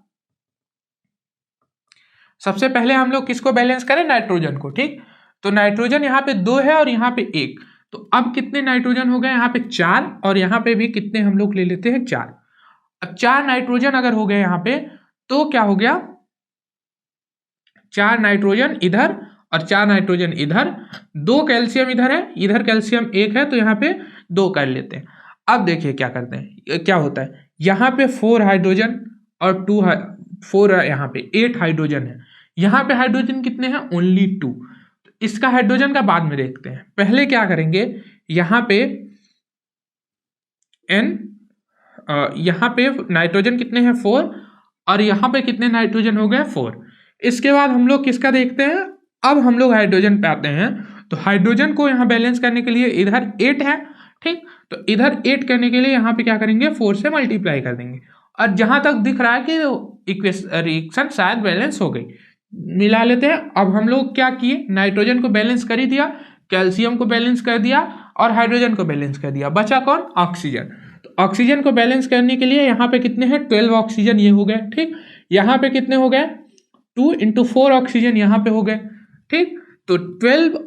सबसे पहले हम लोग किसको बैलेंस करें नाइट्रोजन को। ठीक, तो नाइट्रोजन यहाँ पे 2 है और यहाँ पे 1, तो अब कितने नाइट्रोजन हो गए यहाँ पे 4 और यहाँ पे भी कितने हम लोग ले लेते हैं 4। अब 4 नाइट्रोजन अगर हो गए यहाँ पे तो क्या हो गया 4 नाइट्रोजन इधर और 4 नाइट्रोजन इधर, 2 कैल्शियम इधर है, इधर कैल्शियम 1 है, तो यहाँ पे 2 कर लेते हैं। अब देखिए क्या करते हैं, क्या होता है यहाँ पे 4 हाइड्रोजन और 4 यहाँ पे 8 हाइड्रोजन है। यहाँ पे हाइड्रोजन कितने हैं ओनली 2। इसका हाइड्रोजन का बाद में देखते हैं, पहले क्या करेंगे यहाँ पे यहाँ पे नाइट्रोजन कितने हैं 4 और यहाँ पे कितने नाइट्रोजन हो गए 4। इसके बाद हम लोग किसका देखते हैं, अब हम लोग हाइड्रोजन पे आते हैं। तो हाइड्रोजन को यहाँ बैलेंस करने के लिए इधर 8 है। ठीक, तो इधर 8 करने के लिए यहाँ पे क्या करेंगे 4 से मल्टीप्लाई कर देंगे। और जहां तक दिख रहा है कि रिएक्शन शायद बैलेंस हो गई, मिला लेते हैं। अब हम लोग क्या किए नाइट्रोजन को बैलेंस कर ही दिया, कैल्शियम को बैलेंस कर दिया और हाइड्रोजन को बैलेंस कर दिया, बचा कौन ऑक्सीजन। तो ऑक्सीजन को बैलेंस करने के लिए यहाँ पे कितने हैं 12 ऑक्सीजन ये हो गए। ठीक, यहाँ पे कितने हो गए 2 × 4 ऑक्सीजन यहाँ पे हो गए। ठीक, तो 12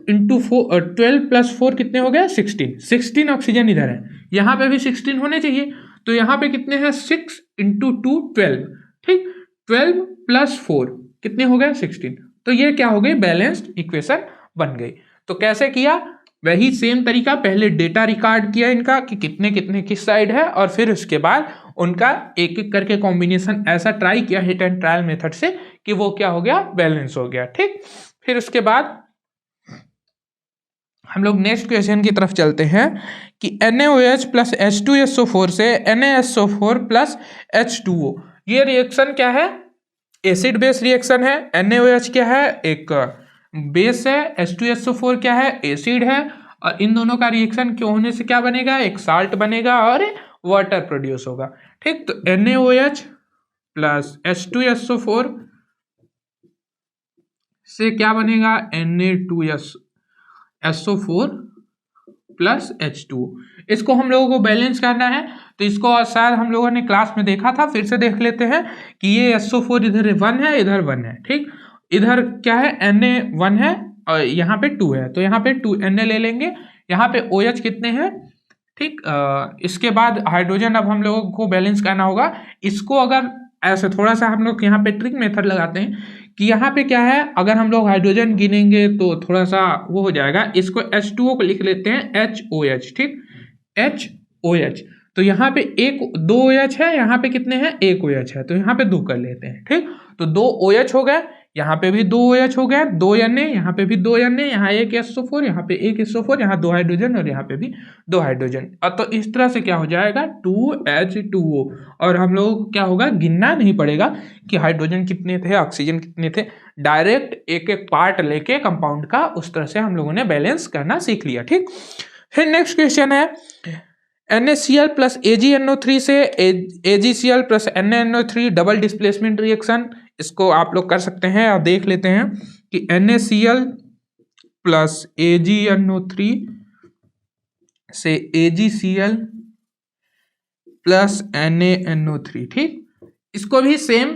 + 4 कितने हो गए 16 ऑक्सीजन इधर है, यहाँ पे भी 16 होने चाहिए। तो यहाँ पे कितने हैं 6 × 2 12। ठीक, 12 + 4 कितने हो गए 16। तो ये क्या हो गई बैलेंस्ड इक्वेशन बन गई। तो कैसे किया, वही सेम तरीका, पहले डेटा रिकॉर्ड किया इनका कि कितने कितने किस साइड है और फिर उसके बाद उनका एक एक करके कॉम्बिनेशन ऐसा ट्राई किया हिट एंड ट्रायल मेथड से कि वो क्या हो गया बैलेंस हो गया। ठीक, फिर उसके बाद हम लोग नेक्स्ट क्वेश्चन की तरफ चलते हैं कि NaOH + H2SO4 से NaSO4 + H2O, ये रिएक्शन क्या है एसिड बेस रिएक्शन है। NaOH क्या है एक बेस है, H2SO4 क्या है एसिड है, और इन दोनों का रिएक्शन क्यों होने से क्या बनेगा एक साल्ट बनेगा और वाटर प्रोड्यूस होगा। ठीक, तो NaOH + H2SO4 से क्या बनेगा Na2SO4 + H2O। इसको हम लोगों को बैलेंस करना है, तो इसको शायद हम लोगों ने क्लास में देखा था, फिर से देख लेते हैं कि ये SO4 इधर 1 है इधर 1 है। ठीक, इधर क्या है Na 1 है और यहाँ पे 2 है, तो यहाँ पे 2 Na ले लेंगे, यहाँ पे OH कितने हैं। ठीक, इसके बाद हाइड्रोजन अब हम लोगों को बैलेंस करना होगा। इसको अगर ऐसे थोड़ा सा हम लोग यहाँ पे ट्रिक मेथड लगाते हैं कि यहाँ पे क्या है अगर हम लोग हाइड्रोजन गिनेंगे तो थोड़ा सा वो हो जाएगा, इसको H2O को लिख लेते हैं HOH। ठीक, HOH, तो यहाँ पे 2 OH है, यहाँ पे कितने हैं 1 OH है, तो यहाँ पे 2 कर लेते हैं। ठीक, तो 2 OH हो गए, यहाँ पे भी 2 OH हो गया, 2 Na, यहाँ पे भी 2 Na, यहाँ 1 SO4, यहाँ पे 1 SO4, यहाँ 2 हाइड्रोजन और यहाँ पे भी 2 हाइड्रोजन। तो इस तरह से क्या हो जाएगा 2H2O, और हम लोगों को क्या होगा गिनना नहीं पड़ेगा कि हाइड्रोजन कितने थे ऑक्सीजन कितने थे, डायरेक्ट एक एक पार्ट लेके कंपाउंड का उस तरह से हम लोगों ने बैलेंस करना सीख लिया। ठीक, फिर नेक्स्ट क्वेश्चन है NaCl + AgNO3 से AgCl + NaNO3 double displacement reaction. इसको आप लोग कर सकते हैं और देख लेते हैं कि NaCl + AgNO3 से AgCl + NaNO3। ठीक, इसको भी सेम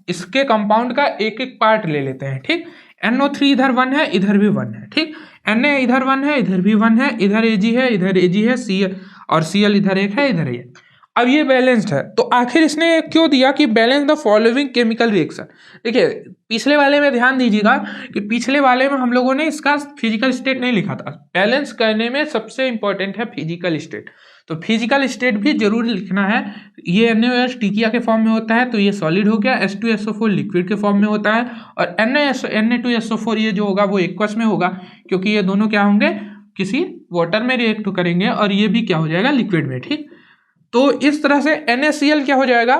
इसके कंपाउंड का एक एक पार्ट ले लेते हैं। ठीक, NO3 इधर 1 है इधर भी 1 है। ठीक, Na इधर 1 है इधर भी 1 है, इधर Ag है इधर Ag है, Cl और Cl इधर 1 है इधर 1। अब ये बैलेंस्ड है, तो आखिर इसने क्यों दिया कि balance the following chemical reaction. देखिए पिछले वाले में ध्यान दीजिएगा कि पिछले वाले में हम लोगों ने इसका फिजिकल स्टेट नहीं लिखा था। बैलेंस करने में सबसे इंपॉर्टेंट है फिजिकल स्टेट, तो फिजिकल स्टेट भी जरूर लिखना है। ये NaOH टिकिया के फॉर्म में होता है, तो ये सॉलिड हो गया। H2SO4 लिक्विड के फॉर्म में होता है, और Na2SO4 ये जो होगा वो एक्वस में होगा, क्योंकि ये दोनों क्या होंगे, किसी वाटर में रिएक्ट करेंगे, और ये भी क्या हो जाएगा, लिक्विड में। ठीक, तो इस तरह से NaCl क्या हो जाएगा,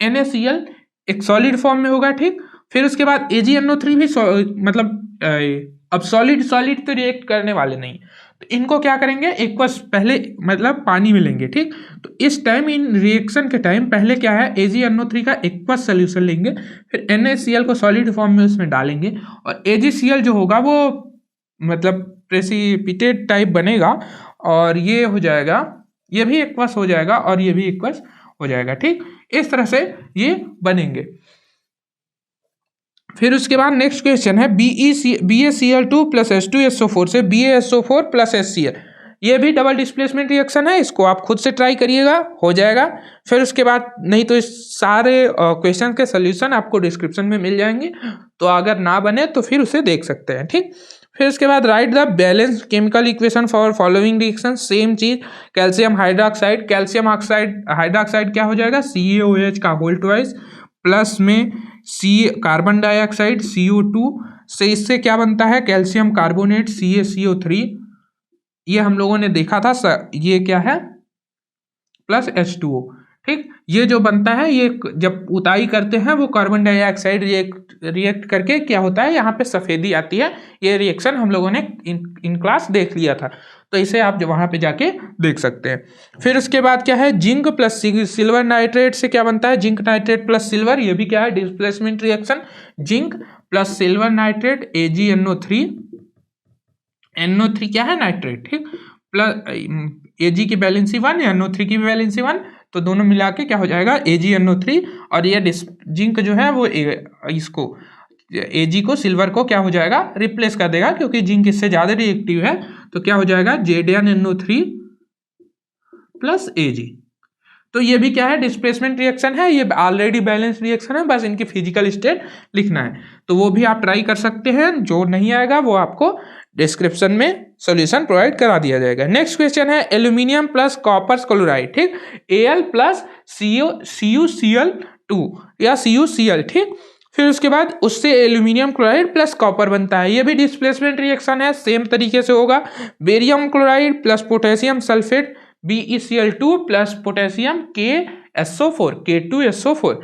NaCl एक सॉलिड फॉर्म में होगा। ठीक, फिर उसके बाद AgNO3 भी मतलब अब सॉलिड तो रिएक्ट करने वाले नहीं, तो इनको क्या करेंगे, एक्वस पहले मतलब पानी में लेंगे। ठीक, तो इस टाइम इन रिएक्शन के टाइम पहले क्या है, AgNO3 का एक्वस सोल्यूशन लेंगे, फिर NaCl को सॉलिड फॉर्म में उसमें डालेंगे, और AgCl जो होगा वो मतलब प्रेसिपिटेट टाइप बनेगा, और ये हो जाएगा, ये भी एक्वस हो जाएगा और ये भी एक्वस हो जाएगा। ठीक, इस तरह से ये बनेंगे। फिर उसके बाद नेक्स्ट क्वेश्चन है BaCl2 प्लस H2SO4 से BaSO4 प्लस HCl, ये भी डबल डिस्प्लेसमेंट रिएक्शन है, इसको आप खुद से ट्राई करिएगा, हो जाएगा। फिर उसके बाद नहीं तो इस सारे क्वेश्चन के सोल्यूशन आपको डिस्क्रिप्शन में मिल जाएंगे, तो अगर ना बने तो फिर उसे देख सकते हैं। ठीक, फिर उसके बाद write the balance chemical equation for following reaction, same चीज, calcium hydroxide, calcium oxide hydroxide क्या हो जाएगा, CaOH का होल ट्वाइस, प्लस में कार्बन डाइऑक्साइड CO2 से, इससे क्या बनता है, कैल्शियम कार्बोनेट CaCO3, ये हम लोगों ने देखा था ये क्या है, प्लस H2O। ठीक, ये जो बनता है, ये जब उताई करते हैं वो कार्बन डाइऑक्साइड रिएक्ट करके क्या होता है, यहाँ पे सफेदी आती है। ये रिएक्शन हम लोगों ने इन क्लास देख लिया था, तो इसे आप वहाँ पे जाके देख सकते हैं। फिर उसके बाद क्या है, जिंक प्लस सिल्वर नाइट्रेट से क्या बनता है, जिंक नाइट्रेट प्लस सिल्वर, ये भी क्या है, displacement reaction, zinc plus silver nitrate AgNO3, NO3 क्या है, नाइट्रेट। ठीक, प्लस Ag की वैलेंसी 1 या NO3 की वैलेंसी 1, तो दोनों मिला के क्या हो जाएगा, AgNO3, और ये जिंक जो है वो इसको Ag को सिल्वर को क्या हो जाएगा, रिप्लेस कर देगा, क्योंकि जिंक इससे ज़्यादा रिएक्टिव है, तो क्या हो जाएगा, ZnNO3 प्लस Ag। तो ये भी क्या है, डिस्प्लेसमेंट रिएक्शन है, ये ऑलरेडी बैलेंस रिएक्शन है, बस इनकी फिजिकल स्टेट लिखना है, तो वो भी आप ट्राई कर सकते हैं। जो नहीं आएगा वो आपको डिस्क्रिप्शन में सॉल्यूशन प्रोवाइड करा दिया जाएगा। नेक्स्ट क्वेश्चन है एल्यूमिनियम प्लस कॉपर क्लोराइड। ठीक, Al प्लस CuCl2 या CuCl। ठीक, फिर उसके बाद उससे एल्यूमिनियम क्लोराइड प्लस कॉपर बनता है, ये भी डिस्प्लेसमेंट रिएक्शन है, सेम तरीके से होगा। Barium chloride plus potassium sulphate BeCl2 plus potassium KSO4 K2SO4।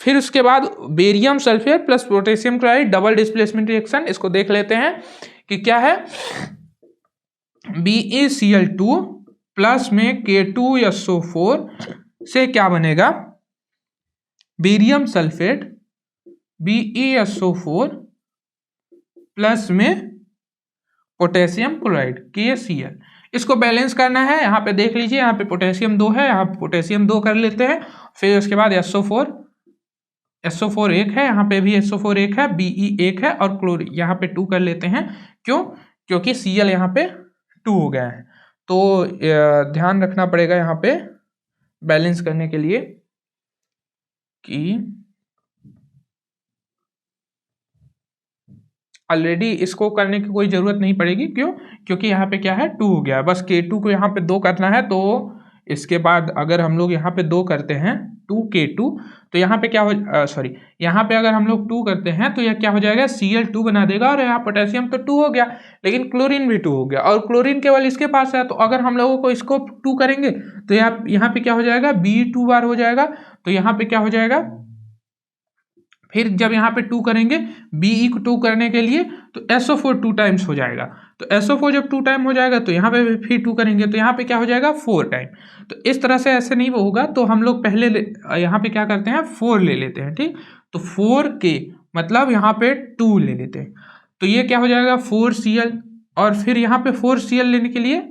फिर उसके बाद barium sulphate plus potassium chloride double displacement reaction, इसको देख लेते हैं कि क्या है। BeCl2 प्लस में K2SO4 से क्या बनेगा, बेरियम सल्फेट BeSO4 प्लस में पोटेशियम क्लोराइड KCl, इसको बैलेंस करना है। यहाँ पे देख लीजिए, यहाँ पे पोटेशियम 2 है, यहाँ पे पोटेशियम 2 कर लेते हैं। फिर उसके बाद SO4 1 है, यहाँ पे भी SO4 1 है, Be 1 है, और क्लोरीन यहाँ पे 2 कर लेते हैं। क्यों, क्योंकि Cl यहाँ पे 2 हो गया है, तो ध्यान रखना पड़ेगा यहाँ पे बैलेंस करने के लिए कि ऑलरेडी इसको करने की कोई ज़रूरत नहीं पड़ेगी। क्यों, क्योंकि यहाँ पे क्या है, 2 हो गया, बस K2 को यहाँ पे 2 करना है। तो इसके बाद अगर हम लोग यहाँ पे 2 करते हैं 2K2, तो यहाँ पे क्या हो, यहाँ पे अगर हम लोग 2 करते हैं तो यह क्या हो जाएगा, Cl2 बना देगा, और यहाँ पोटेशियम तो 2 हो गया, लेकिन क्लोरीन भी 2 हो गया, और क्लोरीन केवल इसके पास है। तो अगर हम लोगों को इसको 2 करेंगे तो यहाँ पे क्या हो जाएगा, Be2 बार हो जाएगा, तो यहाँ पे क्या हो जाएगा, फिर जब यहाँ पे 2 करेंगे Be को 2 करने के लिए, तो SO4 2 टाइम्स हो जाएगा। तो SO4 जब 2 टाइम हो जाएगा तो यहाँ पे फिर 2 करेंगे, तो यहाँ पे क्या हो जाएगा, 4 टाइम। तो इस तरह से ऐसे नहीं होगा, तो हम लोग पहले यहाँ पे क्या करते हैं, 4 ले लेते हैं। ठीक, तो 4K मतलब यहाँ पे 2 ले लेते हैं, तो ये क्या हो जाएगा 4Cl, और फिर यहाँ पे 4Cl लेने के लिए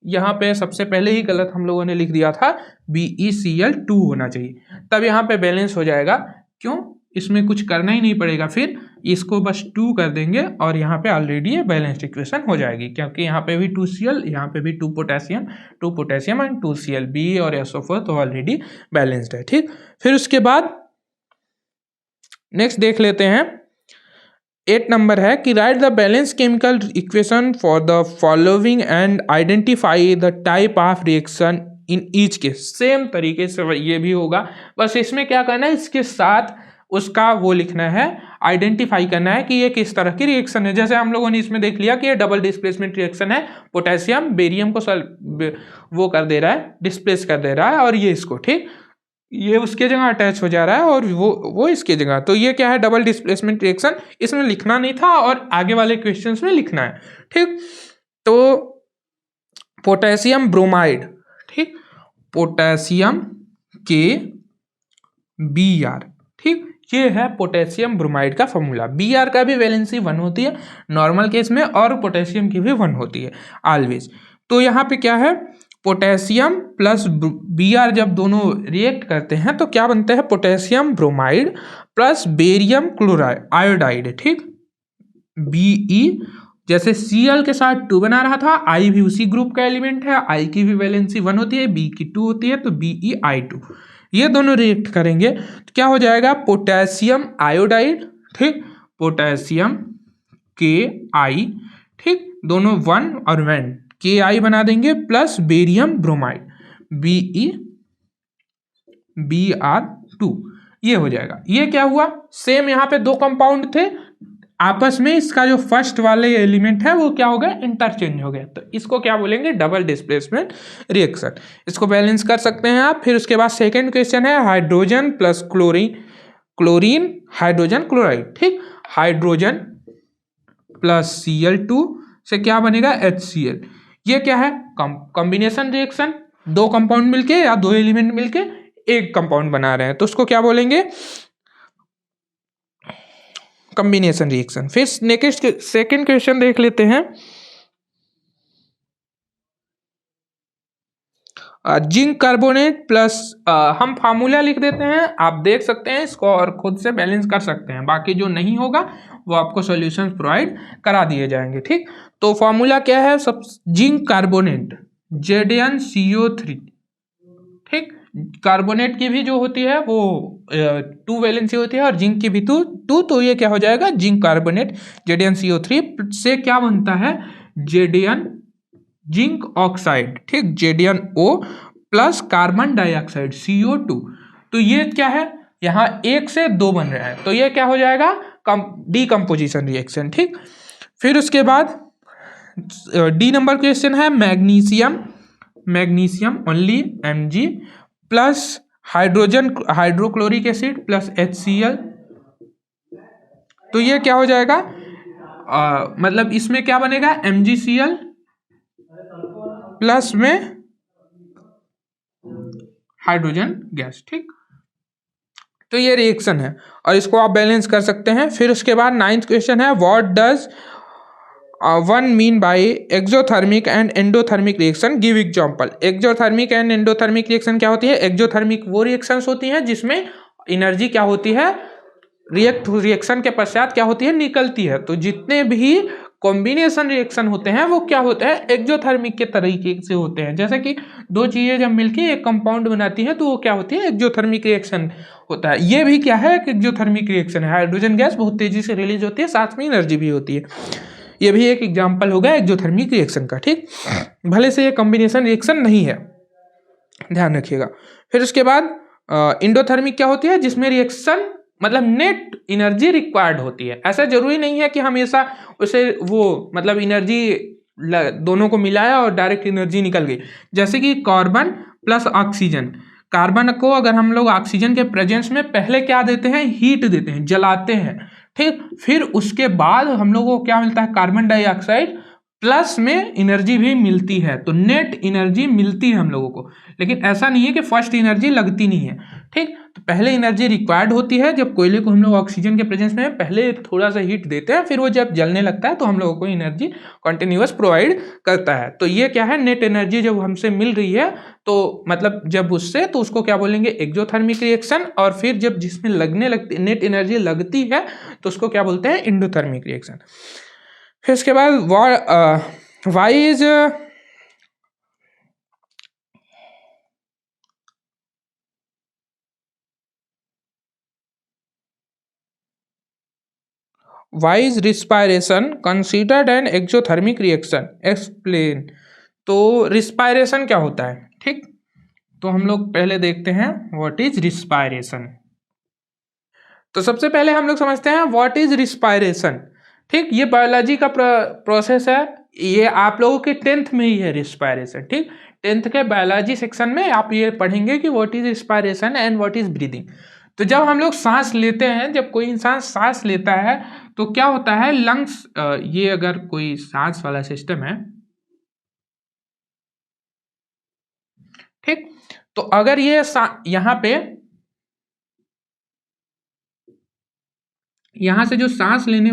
यहाँ पे सबसे पहले ही गलत हम लोगों ने लिख दिया था, BeCl2 होना चाहिए, तब यहाँ पे बैलेंस हो जाएगा। क्यों, इसमें कुछ करना ही नहीं पड़ेगा। फिर इसको बस 2 कर देंगे और यहाँ पे ऑलरेडी ये बैलेंस्ड इक्वेशन हो जाएगी, क्योंकि यहाँ पे भी 2Cl, यहाँ पे भी 2 पोटेशियम एंड 2Cl, बी और SO4 तो ऑलरेडी बैलेंस्ड है। ठीक, फिर उसके बाद नेक्स्ट देख लेते हैं 8 नंबर है कि right the balance chemical equation for the following and identify the type of reaction in each case. Same तरीके से ये भी होगा, बस इसमें क्या करना है, इसके साथ उसका वो लिखना है, आइडेंटिफाई करना है कि ये किस तरह की रिएक्शन है। जैसे हम लोगों ने इसमें देख लिया कि ये डबल डिस्प्लेसमेंट रिएक्शन है, पोटेशियम बेरियम को वो कर दे रहा है, डिस्प्लेस कर दे रहा है, और ये इसको, ठीक, ये उसके जगह अटैच हो जा रहा है और वो इसके जगह। तो ये क्या है, डबल डिस्प्लेसमेंट रिएक्शन। इसमें लिखना नहीं था और आगे वाले क्वेश्चंस में लिखना है। ठीक, तो पोटेशियम ब्रोमाइड, ठीक, पोटेशियम के Br, ठीक, ये है पोटेशियम ब्रोमाइड का फॉर्मूला। Br का भी वैलेंसी 1 होती है नॉर्मल केस में, और पोटेशियम की भी 1 होती है ऑलवेज। तो यहाँ पे क्या है, पोटेशियम प्लस Br जब दोनों रिएक्ट करते हैं तो क्या बनता है, potassium bromide plus barium chloride iodide, ठीक, Be, जैसे Cl के साथ 2 बना रहा था, I भी उसी ग्रुप का एलिमेंट है, I की भी वैलेंसी 1 होती है, B की 2 होती है, तो BeI2। ये दोनों रिएक्ट करेंगे तो क्या हो जाएगा, पोटेशियम आयोडाइड, ठीक, पोटेशियम Ki, ठीक, दोनों 1 और 1 Ki बना देंगे, प्लस बेरियम ब्रोमाइड Br2, ये हो जाएगा। ये क्या हुआ, सेम यहाँ पे 2 कंपाउंड थे आपस में, इसका जो फर्स्ट वाले एलिमेंट है वो क्या हो गया, इंटरचेंज हो गया, तो इसको क्या बोलेंगे, डबल डिस्प्लेसमेंट रिएक्शन। इसको बैलेंस कर सकते हैं आप। फिर उसके बाद सेकंड क्वेश्चन है hydrogen plus chlorine hydrogen chloride, ठीक, हाइड्रोजन प्लस Cl2 से क्या बनेगा, HCl। ये क्या है, कॉम्बिनेशन रिएक्शन, 2 कंपाउंड मिलके या 2 एलिमेंट मिलके एक कंपाउंड बना रहे हैं, तो उसको क्या बोलेंगे, कॉम्बिनेशन रिएक्शन। फिर नेक्स्ट सेकंड क्वेश्चन देख लेते हैं, जिंक कार्बोनेट प्लस, हम फार्मूला लिख देते हैं, आप देख सकते हैं इसको और खुद से बैलेंस कर सकते हैं, बाकी जो नहीं होगा वो आपको सॉल्यूशंस प्रोवाइड करा दिए जाएंगे। ठीक, तो फार्मूला क्या है, सब जिंक कार्बोनेट ZnCO3, ठीक, कार्बोनेट की भी जो होती है वो 2 वैलेंसी होती है और जिंक की भी 2, तो ये क्या हो जाएगा, जिंक कार्बोनेट ZnCO3 से क्या बनता है, Zn जिंक ऑक्साइड, ठीक, ZnO plus carbon dioxide CO2। तो ये क्या है, यहाँ 1 से 2 बन रहा है, तो ये क्या हो जाएगा, डीकम्पोजिशन रिएक्शन। ठीक, फिर उसके बाद डी नंबर क्वेश्चन है magnesium only Mg plus hydrochloric acid plus HCl। तो ये क्या हो जाएगा, मतलब इसमें क्या बनेगा, MgCl प्लस में हाइड्रोजन गैस। ठीक, तो ये रिएक्शन है और इसको आप बैलेंस कर सकते हैं। फिर उसके बाद 9th क्वेश्चन है, what does one mean by exothermic and endothermic reaction, give example. Exothermic and endothermic reaction क्या होती है, एक्सोथर्मिक वो रिएक्शंस होती हैं जिसमें एनर्जी क्या होती है, रिएक्शन के पश्चात क्या होती है, निकलती है। तो जितने भी कॉम्बिनेशन रिएक्शन होते हैं वो क्या होते हैं, एक्सोथर्मिक के तरीके से होते हैं। जैसे कि 2 चीजें जब मिलकर एक कंपाउंड बनाती हैं तो वो क्या होती है, एक्सोथर्मिक रिएक्शन होता है। ये भी क्या है, एक्सोथर्मिक रिएक्शन है, हाइड्रोजन गैस बहुत तेजी से रिलीज होती है, साथ में एनर्जी भी होती है। ये भी एक एग्जाम्पल होगा एक्सोथर्मिक रिएक्शन का। ठीक, भले से ये कॉम्बिनेशन रिएक्शन नहीं है, ध्यान रखिएगा। फिर उसके बाद एंडोथर्मिक क्या होती है, जिसमें रिएक्शन मतलब नेट एनर्जी रिक्वायर्ड होती है। ऐसा जरूरी नहीं है कि हमेशा उसे वो मतलब एनर्जी दोनों को मिलाया और डायरेक्ट एनर्जी निकल गई। जैसे कि कार्बन प्लस ऑक्सीजन, कार्बन को अगर हम लोग ऑक्सीजन के प्रेजेंस में पहले क्या देते हैं, हीट देते हैं, जलाते हैं। ठीक, फिर उसके बाद हम लोगों को क्या मिलता है, कार्बन डाइऑक्साइड प्लस में एनर्जी भी मिलती है, तो नेट एनर्जी मिलती है हम लोगों को। लेकिन ऐसा नहीं है कि फर्स्ट एनर्जी लगती नहीं है। ठीक, तो पहले एनर्जी रिक्वायर्ड होती है जब कोयले को हम लोग ऑक्सीजन के प्रेजेंस में पहले थोड़ा सा हीट देते हैं, फिर वो जब जलने लगता है तो हम लोगों को एनर्जी कंटिन्यूअस प्रोवाइड करता है। तो ये क्या है, नेट एनर्जी जब हमसे मिल रही है तो मतलब जब उससे, तो उसको क्या बोलेंगे, एक्सोथर्मिक रिएक्शन। और फिर जब जिसमें लगने लगती नेट एनर्जी लगती है तो उसको क्या बोलते हैं, एंडोथर्मिक रिएक्शन। फिर उसके बाद why is Why is respiration considered an exothermic reaction? Explain। तो रिस्पायरेशन क्या होता है, ठीक। तो हम लोग पहले देखते हैं व्हाट इज रिस्पायरेशन। तो सबसे पहले हम लोग समझते हैं व्हाट इज रिस्पायरेशन, ठीक। ये बायोलॉजी का प्रोसेस है, ये आप लोगों के 10th में ही है रिस्पायरेशन, ठीक। 10th के बायोलॉजी सेक्शन में आप ये पढ़ेंगे कि what is respiration and what is breathing. तो जब हम लोग सांस लेते हैं, जब कोई इंसान सांस लेता है तो क्या होता है, लंग्स, ये अगर कोई सांस वाला सिस्टम है, ठीक। तो अगर ये यहां से जो सांस लेने,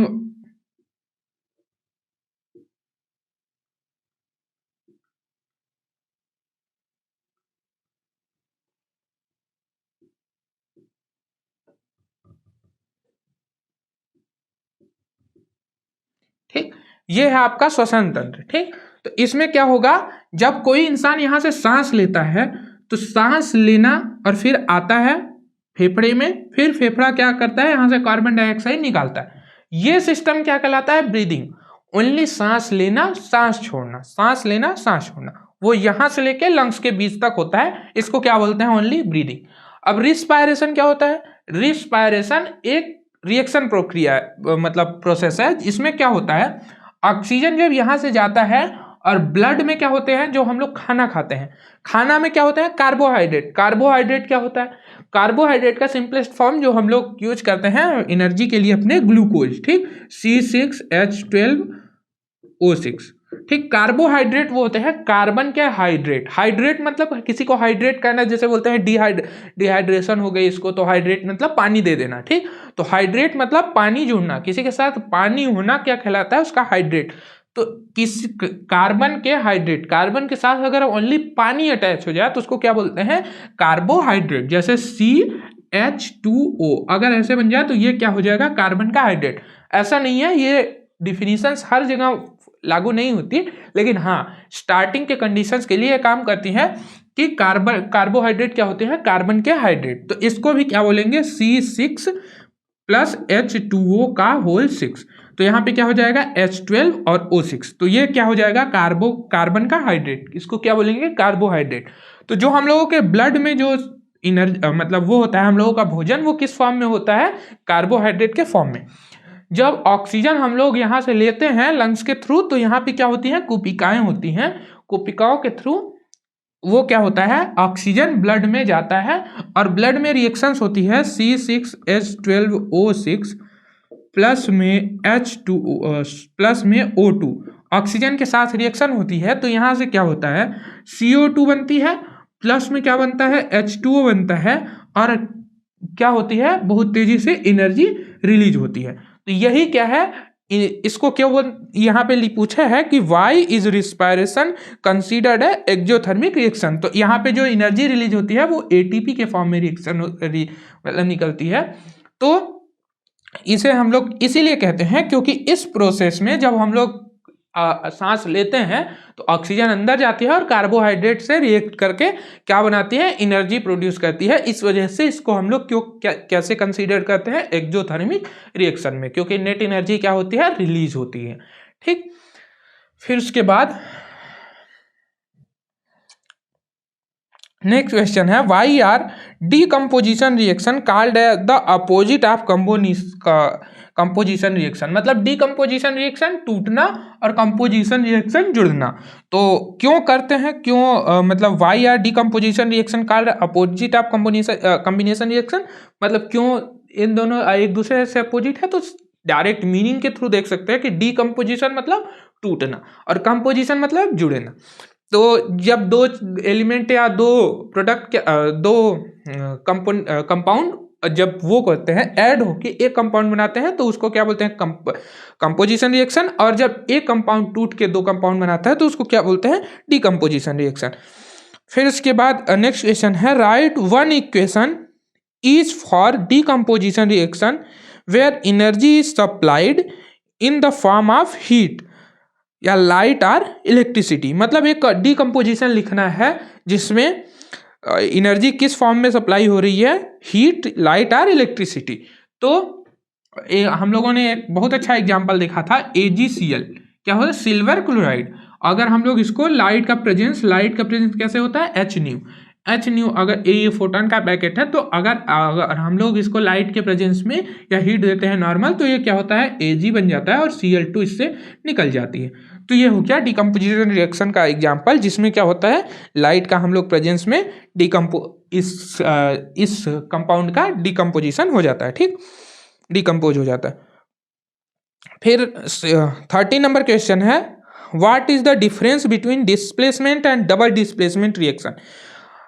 ठीक, ये है आपका श्वसन तंत्र, ठीक। तो इसमें क्या होगा, जब कोई इंसान यहां से सांस लेता है तो सांस लेना और फिर आता है फेफड़े में, फिर फेफड़ा क्या करता है, यहां से कार्बन डाइऑक्साइड निकालता है। ये सिस्टम क्या कहलाता है, ब्रीदिंग। ओनली सांस लेना सांस छोड़ना, सांस लेना सांस छोड़ना, वो यहां से लेके लंग्स के बीच तक होता है, इसको क्या बोलते हैं, ओनली ब्रीदिंग। अब रिस्पायरेशन क्या होता है, रिस्पायरेशन एक रिएक्शन प्रक्रिया मतलब प्रोसेस है। इसमें क्या होता है, ऑक्सीजन जब यहां से जाता है और ब्लड में क्या होते हैं, जो हम लोग खाना खाते हैं, खाना में क्या होता है, कार्बोहाइड्रेट। कार्बोहाइड्रेट क्या होता है, कार्बोहाइड्रेट का सिंपलेस्ट फॉर्म जो हम लोग यूज करते हैं एनर्जी के लिए अपने, ग्लूकोज, ठीक, C6H12O6, ठीक। कार्बोहाइड्रेट वो होते हैं कार्बन के हाइड्रेट। हाइड्रेट मतलब किसी को हाइड्रेट करना, जैसे बोलते हैं डिहाइड्रेशन हो गई इसको, तो हाइड्रेट मतलब पानी दे देना, ठीक। तो हाइड्रेट मतलब पानी जुड़ना, किसी के साथ पानी होना क्या कहलाता है, उसका हाइड्रेट। तो किस कार्बन के हाइड्रेट, कार्बन के साथ अगर ओनली पानी अटैच हो जाए तो उसको क्या बोलते हैं, कार्बोहाइड्रेट। जैसे CH2O अगर ऐसे बन जाए तो ये क्या हो जाएगा, कार्बन का हाइड्रेट। ऐसा नहीं है, ये डिफिनीशंस हर जगह लागू नहीं होती, लेकिन हाँ स्टार्टिंग के कंडीशंस के लिए काम करती हैं कि कार्बोहाइड्रेट क्या होते हैं, कार्बन के हाइड्रेट। तो इसको भी क्या बोलेंगे, C6+H2O का होल 6। तो यहाँ पे क्या हो जाएगा, H12 और O6। तो ये क्या हो जाएगा, कार्बन का हाइड्रेट, इसको क्या बोलेंगे, कार्बोहाइड्रेट। तो जो हम लोगों के ब्लड में जो मतलब वो होता है, हम लोगों का भोजन, वो किस फॉर्म में होता है, कार्बोहाइड्रेट के फॉर्म में। जब ऑक्सीजन हम लोग यहाँ से लेते हैं लंग्स के थ्रू, तो यहाँ पे क्या होती हैं, कुपिकाएं होती हैं। कुपिकाओं के थ्रू वो क्या होता है, ऑक्सीजन ब्लड में जाता है और ब्लड में रिएक्शंस होती है C6H12O6 प्लस में प्लस में O2, ऑक्सीजन के साथ रिएक्शन होती है। तो यहाँ से क्या होता है, CO2 बनती है, प्लस में क्या बनता है, H2O बनता है, और क्या होती है, बहुत तेजी से एनर्जी रिलीज होती है। तो यही क्या है, इसको क्या वो यहाँ पे पूछा है कि वाई इज रिस्पायरेशन कंसीडर्ड है एक्सोथर्मिक रिएक्शन। तो यहाँ पे जो एनर्जी रिलीज होती है वो ATP के फॉर्म में रिएक्शन मतलब निकलती है। तो इसे हम लोग इसीलिए कहते हैं क्योंकि इस प्रोसेस में जब हम लोग सांस लेते हैं तो ऑक्सीजन अंदर जाती है और कार्बोहाइड्रेट से रिएक्ट करके क्या बनाती है, एनर्जी प्रोड्यूस करती है। इस वजह से इसको हम लोग कैसे कंसीडर करते हैं, एक्सोथर्मिक रिएक्शन में, क्योंकि नेट एनर्जी क्या होती है, रिलीज होती है, ठीक। फिर उसके बाद नेक्स्ट क्वेश्चन है, why are decomposition reaction called the opposite of composition reaction. मतलब डीकम्पोजिशन रिएक्शन टूटना और कंपोजिशन रिएक्शन जुड़ना। तो क्यों करते हैं, क्यों मतलब why are decomposition reaction called opposite of combination reaction, मतलब क्यों इन दोनों एक दूसरे से अपोजिट है। तो डायरेक्ट मीनिंग के थ्रू देख सकते हैं कि डीकम्पोजिशन मतलब टूटना और कंपोजिशन मतलब जुड़ना। तो जब दो एलिमेंट या दो प्रोडक्ट दो कंपाउंड जब वो करते हैं ऐड होके एक कंपाउंड बनाते हैं तो उसको क्या बोलते हैं कंपोजिशन रिएक्शन। और जब एक कंपाउंड टूट के दो कंपाउंड बनाता है तो उसको क्या बोलते हैं डीकम्पोजिशन रिएक्शन। फिर इसके बाद नेक्स्ट क्वेश्चन है write one equation is for decomposition reaction where energy is supplied in the form of heat या लाइट और इलेक्ट्रिसिटी। मतलब एक डीकम्पोजिशन लिखना है जिसमें एनर्जी किस फॉर्म में सप्लाई हो रही है, हीट, लाइट और इलेक्ट्रिसिटी। तो हम लोगों ने एक बहुत अच्छा एग्जांपल देखा था AgCl, क्या होता है सिल्वर क्लोराइड। अगर हम लोग इसको लाइट का प्रेजेंस कैसे होता है एच न्यू अगर ये फोटोन का पैकेट है तो अगर हम लोग इसको लाइट के प्रेजेंस में या हीट देते हैं नॉर्मल तो ये क्या होता है Ag बन जाता है और Cl2 इससे निकल जाती है। तो ये हो गया डीकम्पोजिशन रिएक्शन का एग्जांपल जिसमें क्या होता है लाइट का हम लोग प्रेजेंस में इस कंपाउंड का डीकम्पोजिशन हो जाता है, ठीक, डीकम्पोज हो जाता है। फिर 13 नंबर क्वेश्चन है what is the difference between displacement and double displacement reaction,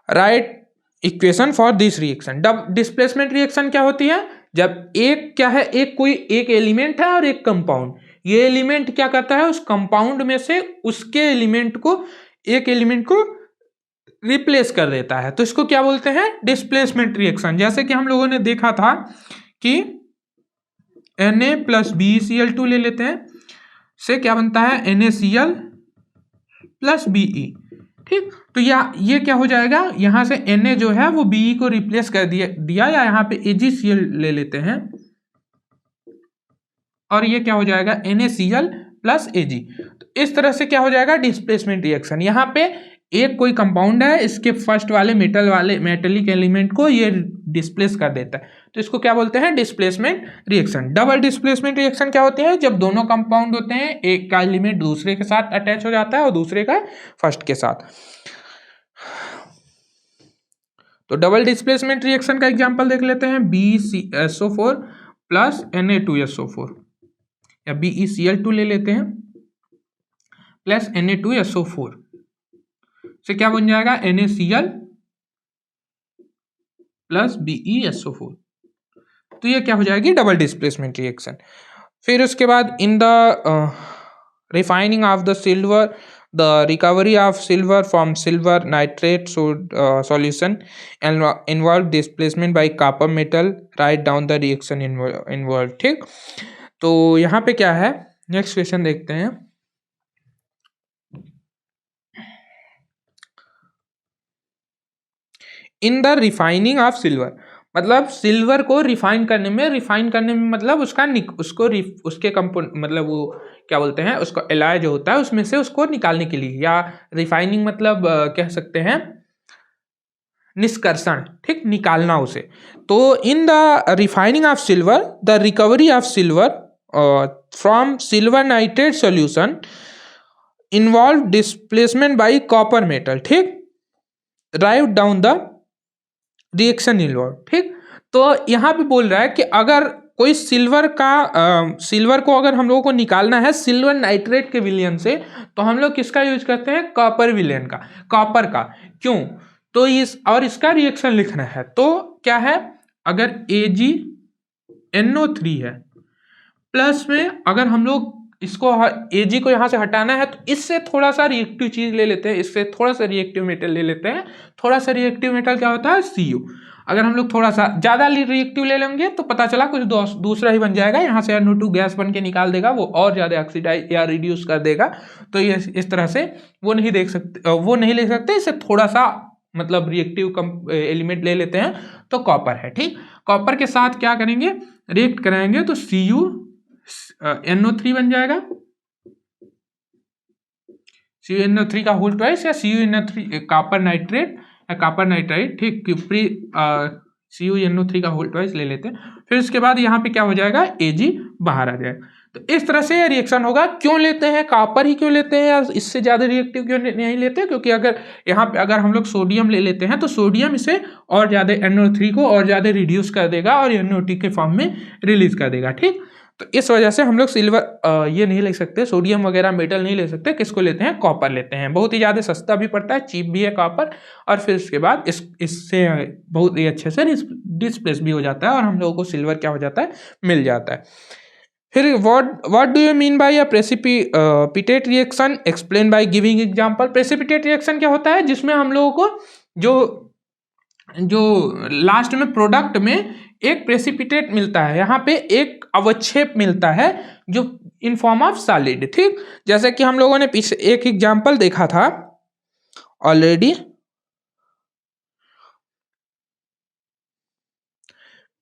right equation for this reaction. Displacement reaction क्या होती है जब एक एलिमेंट है और एक कंपाउंड, ये एलिमेंट क्या करता है उस कंपाउंड में से एक एलिमेंट को रिप्लेस कर देता है तो इसको क्या बोलते हैं डिस्प्लेसमेंट रिएक्शन। जैसे कि हम लोगों ने देखा था कि Na प्लस BeCl2 ले लेते हैं से क्या बनता है NaCl प्लस Be, ठीक। तो ये क्या हो जाएगा यहां से Na जो है वो Be को रिप्लेस कर दिया या यहाँ पे AgCl ले लेते हैं और ये क्या हो जाएगा NaCl प्लस Ag। तो इस तरह से क्या हो जाएगा डिस्प्लेसमेंट रिएक्शन। यहाँ पे एक कोई कंपाउंड है इसके फर्स्ट वाले मेटेलिक एलिमेंट को ये डिस्प्लेस कर देता है तो इसको क्या बोलते हैं displacement reaction. Double displacement reaction क्या होती है जब दोनों कंपाउंड होते हैं एक का एलिमेंट दूसरे के साथ अटैच हो जाता है और दूसरे का फर्स्ट के साथ। तो डबल डिस्प्लेसमेंट रिएक्शन का एग्जांपल देख लेते हैं BeSO4 प्लस Na2SO4 या BeCl2 ले लेते हैं प्लस Na2SO4 से क्या बन जाएगा NaCl प्लस BeSO4। तो ये क्या हो जाएगी डबल डिस्प्लेसमेंट रिएक्शन। फिर उसके बाद इन the refining of the silver the recovery of silver from silver nitrate solution involve displacement by copper metal, write down the reaction involved, ठीक। तो यहाँ पे क्या है नेक्स्ट क्वेश्चन देखते हैं। इन द रिफाइनिंग ऑफ सिल्वर, मतलब सिल्वर को रिफाइन करने में मतलब उसके कंपोनेंट मतलब वो क्या बोलते हैं उसको एलॉय जो होता है उसमें से उसको निकालने के लिए, या रिफाइनिंग मतलब कह सकते हैं निष्कर्षण, ठीक, निकालना उसे। तो in the refining of silver the recovery of silver from silver nitrate solution involve displacement by copper metal, ठीक, write down the reaction involve, ठीक। तो यहाँ पे बोल रहा है कि अगर कोई सिल्वर को अगर हम लोगों को निकालना है सिल्वर नाइट्रेट के विलयन से तो हम लोग किसका यूज करते हैं कॉपर विलयन का, कॉपर का। क्यों? तो इसका रिएक्शन लिखना है तो क्या है अगर AgNO3 है प्लस में अगर हम लोग इसको Ag को यहाँ से हटाना है तो इससे थोड़ा सा रिएक्टिव चीज ले लेते हैं, इससे थोड़ा सा रिएक्टिव मेटल ले लेते हैं। थोड़ा सा रिएक्टिव मेटल क्या होता है Cu। अगर हम लोग थोड़ा सा ज़्यादा रिएक्टिव ले लेंगे तो पता चला कुछ दूसरा ही बन जाएगा, यहाँ से NO2 गैस बन के निकाल देगा, वो और ज़्यादा ऑक्सीडाइज या रिड्यूस कर देगा। तो ये इस तरह से वो नहीं ले सकते, इससे थोड़ा सा मतलब रिएक्टिव एलिमेंट ले लेते हैं तो कॉपर है, ठीक। कॉपर के साथ क्या करेंगे रिएक्ट कराएंगे तो CuNO3 बन जाएगा, CuNO3 का होल ट्वाइस या CuNO3 कॉपर नाइट्रेट या कॉपर नाइट्राइट, ठीक, CuNO3 का होल ट्वाइस ले लेते हैं। फिर उसके बाद यहाँ पे क्या हो जाएगा Ag बाहर आ जाएगा। तो इस तरह से रिएक्शन होगा। क्यों लेते हैं कॉपर ही क्यों लेते हैं या इससे ज़्यादा रिएक्टिव क्यों नहीं लेते? क्योंकि अगर यहाँ पे अगर हम लोग सोडियम ले लेते हैं तो सोडियम इसे और ज़्यादा NO3 को और ज़्यादा रिड्यूस कर देगा और NO2 के फॉर्म में रिलीज कर देगा, ठीक। तो इस वजह से हम लोग सिल्वर ये नहीं ले सकते, सोडियम वगैरह मेटल नहीं ले सकते, किसको लेते हैं, कॉपर लेते हैं। बहुत ही ज़्यादा सस्ता भी पड़ता है, चीप भी है कॉपर, और फिर उसके बाद इससे बहुत ही अच्छे से डिस्प्लेस भी हो जाता है और हम लोगों को सिल्वर क्या हो जाता है, मिल जाता है। फिर what do you mean by a precipitate reaction, explain by giving example. Precipitate reaction क्या होता है, जिसमें हम लोगों को जो लास्ट में प्रोडक्ट में एक प्रेसिपिटेट मिलता है, यहाँ पे एक अवक्षेप मिलता है जो इन फॉर्म ऑफ सॉलिड। ठीक, जैसे कि हम लोगों ने पीछे एक एग्जांपल देखा था ऑलरेडी,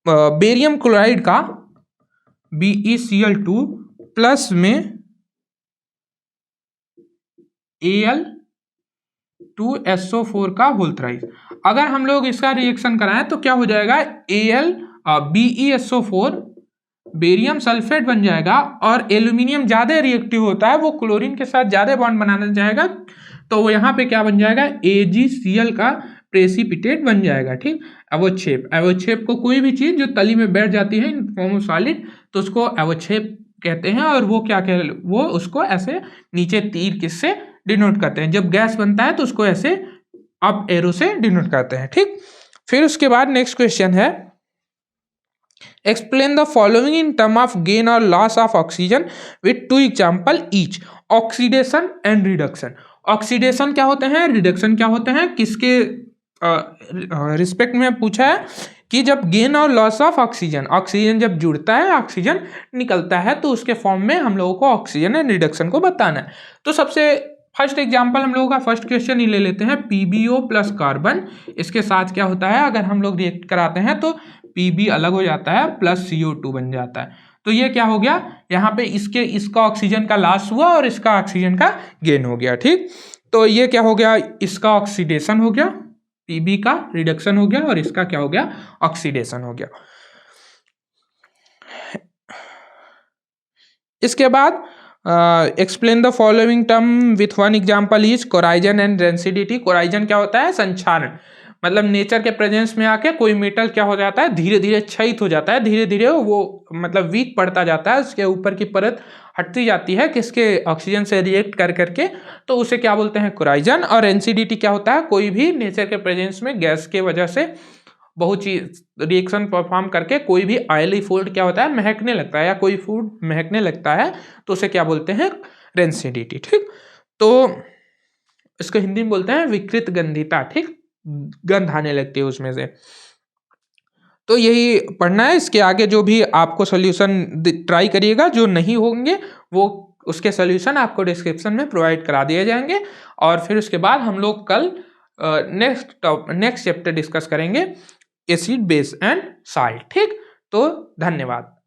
बेरियम क्लोराइड का BeCl2 प्लस में Al2SO4 का होल थ्राइस। अगर हम लोग इसका रिएक्शन कराएं तो क्या हो जाएगा, BeSO4 बेरियम सल्फेट बन जाएगा, और एल्यूमिनियम ज़्यादा रिएक्टिव होता है, वो क्लोरीन के साथ ज़्यादा बॉन्ड बनाना चाहेगा, तो वो यहाँ पे क्या बन जाएगा, AgCl का प्रेसिपिटेट बन जाएगा। ठीक, अवक्षेप को कोई भी चीज़ जो तली में बैठ जाती है इन फॉर्म ऑफ सॉलिड, तो उसको अवक्षेप कहते हैं, और वो क्या कह, वो उसको ऐसे नीचे तीर किससे डिनोट करते हैं, जब गैस बनता है तो उसको ऐसे अप एरो से डिनोट करते हैं। ठीक, फिर उसके बाद नेक्स्ट क्वेश्चन है, explain the following in term of gain और loss of oxygen with 2 example each. Oxidation and reduction. Oxidation क्या होते हैं, रिडक्शन क्या होते हैं, किसके रिस्पेक्ट में पूछा है कि जब गेन और लॉस ऑफ ऑक्सीजन, ऑक्सीजन जब जुड़ता है, ऑक्सीजन निकलता है, तो उसके फॉर्म में हम लोगों को ऑक्सीजन एंड रिडक्शन को बताना है। तो सबसे फर्स्ट एग्जाम्पल हम लोगों का फर्स्ट क्वेश्चन ही ले लेते हैं, PbO प्लस कार्बन, इसके साथ क्या होता है, अगर हम लोग रिएक्ट कराते हैं तो Pb अलग हो जाता है प्लस CO2 बन जाता है। तो ये क्या हो गया, यहाँ पे इसका ऑक्सीजन का लॉस हुआ और इसका ऑक्सीजन का गेन हो गया। ठीक, तो ये क्या हो गया, इसका ऑक्सीडेशन हो गया, Pb का रिडक्शन हो गया, और इसका क्या हो गया, ऑक्सीडेशन हो गया। इसके बाद explain the following term with 1 example is corrosion and rancidity. Corrosion क्या होता है, संक्षारण, मतलब नेचर के प्रेजेंस में आके कोई मेटल क्या हो जाता है, धीरे धीरे क्षयित हो जाता है, धीरे धीरे वो मतलब वीक पड़ता जाता है, उसके ऊपर की परत हटती जाती है किसके, ऑक्सीजन से रिएक्ट कर करके, तो उसे क्या बोलते हैं, कोराइजन। और एनसीडीटी क्या होता है, कोई भी नेचर के प्रेजेंस में गैस के वजह से बहुत चीज रिएक्शन परफॉर्म करके कोई भी ऑयली फूड क्या होता है, महकने लगता है, या कोई फूड महकने लगता है, तो उसे क्या बोलते हैं, रेंसिडिटी। ठीक, तो इसको हिंदी में बोलते हैं विकृत गंधिता। ठीक, गंध आने लगती है उसमें से। तो यही पढ़ना है, इसके आगे जो भी आपको सोल्यूशन ट्राई करिएगा, जो नहीं होंगे वो उसके सोल्यूशन आपको डिस्क्रिप्शन में प्रोवाइड करा दिए जाएंगे। और फिर उसके बाद हम लोग कल नेक्स्ट चैप्टर डिस्कस करेंगे, एसिड बेस एंड साल्ट। ठीक, तो धन्यवाद।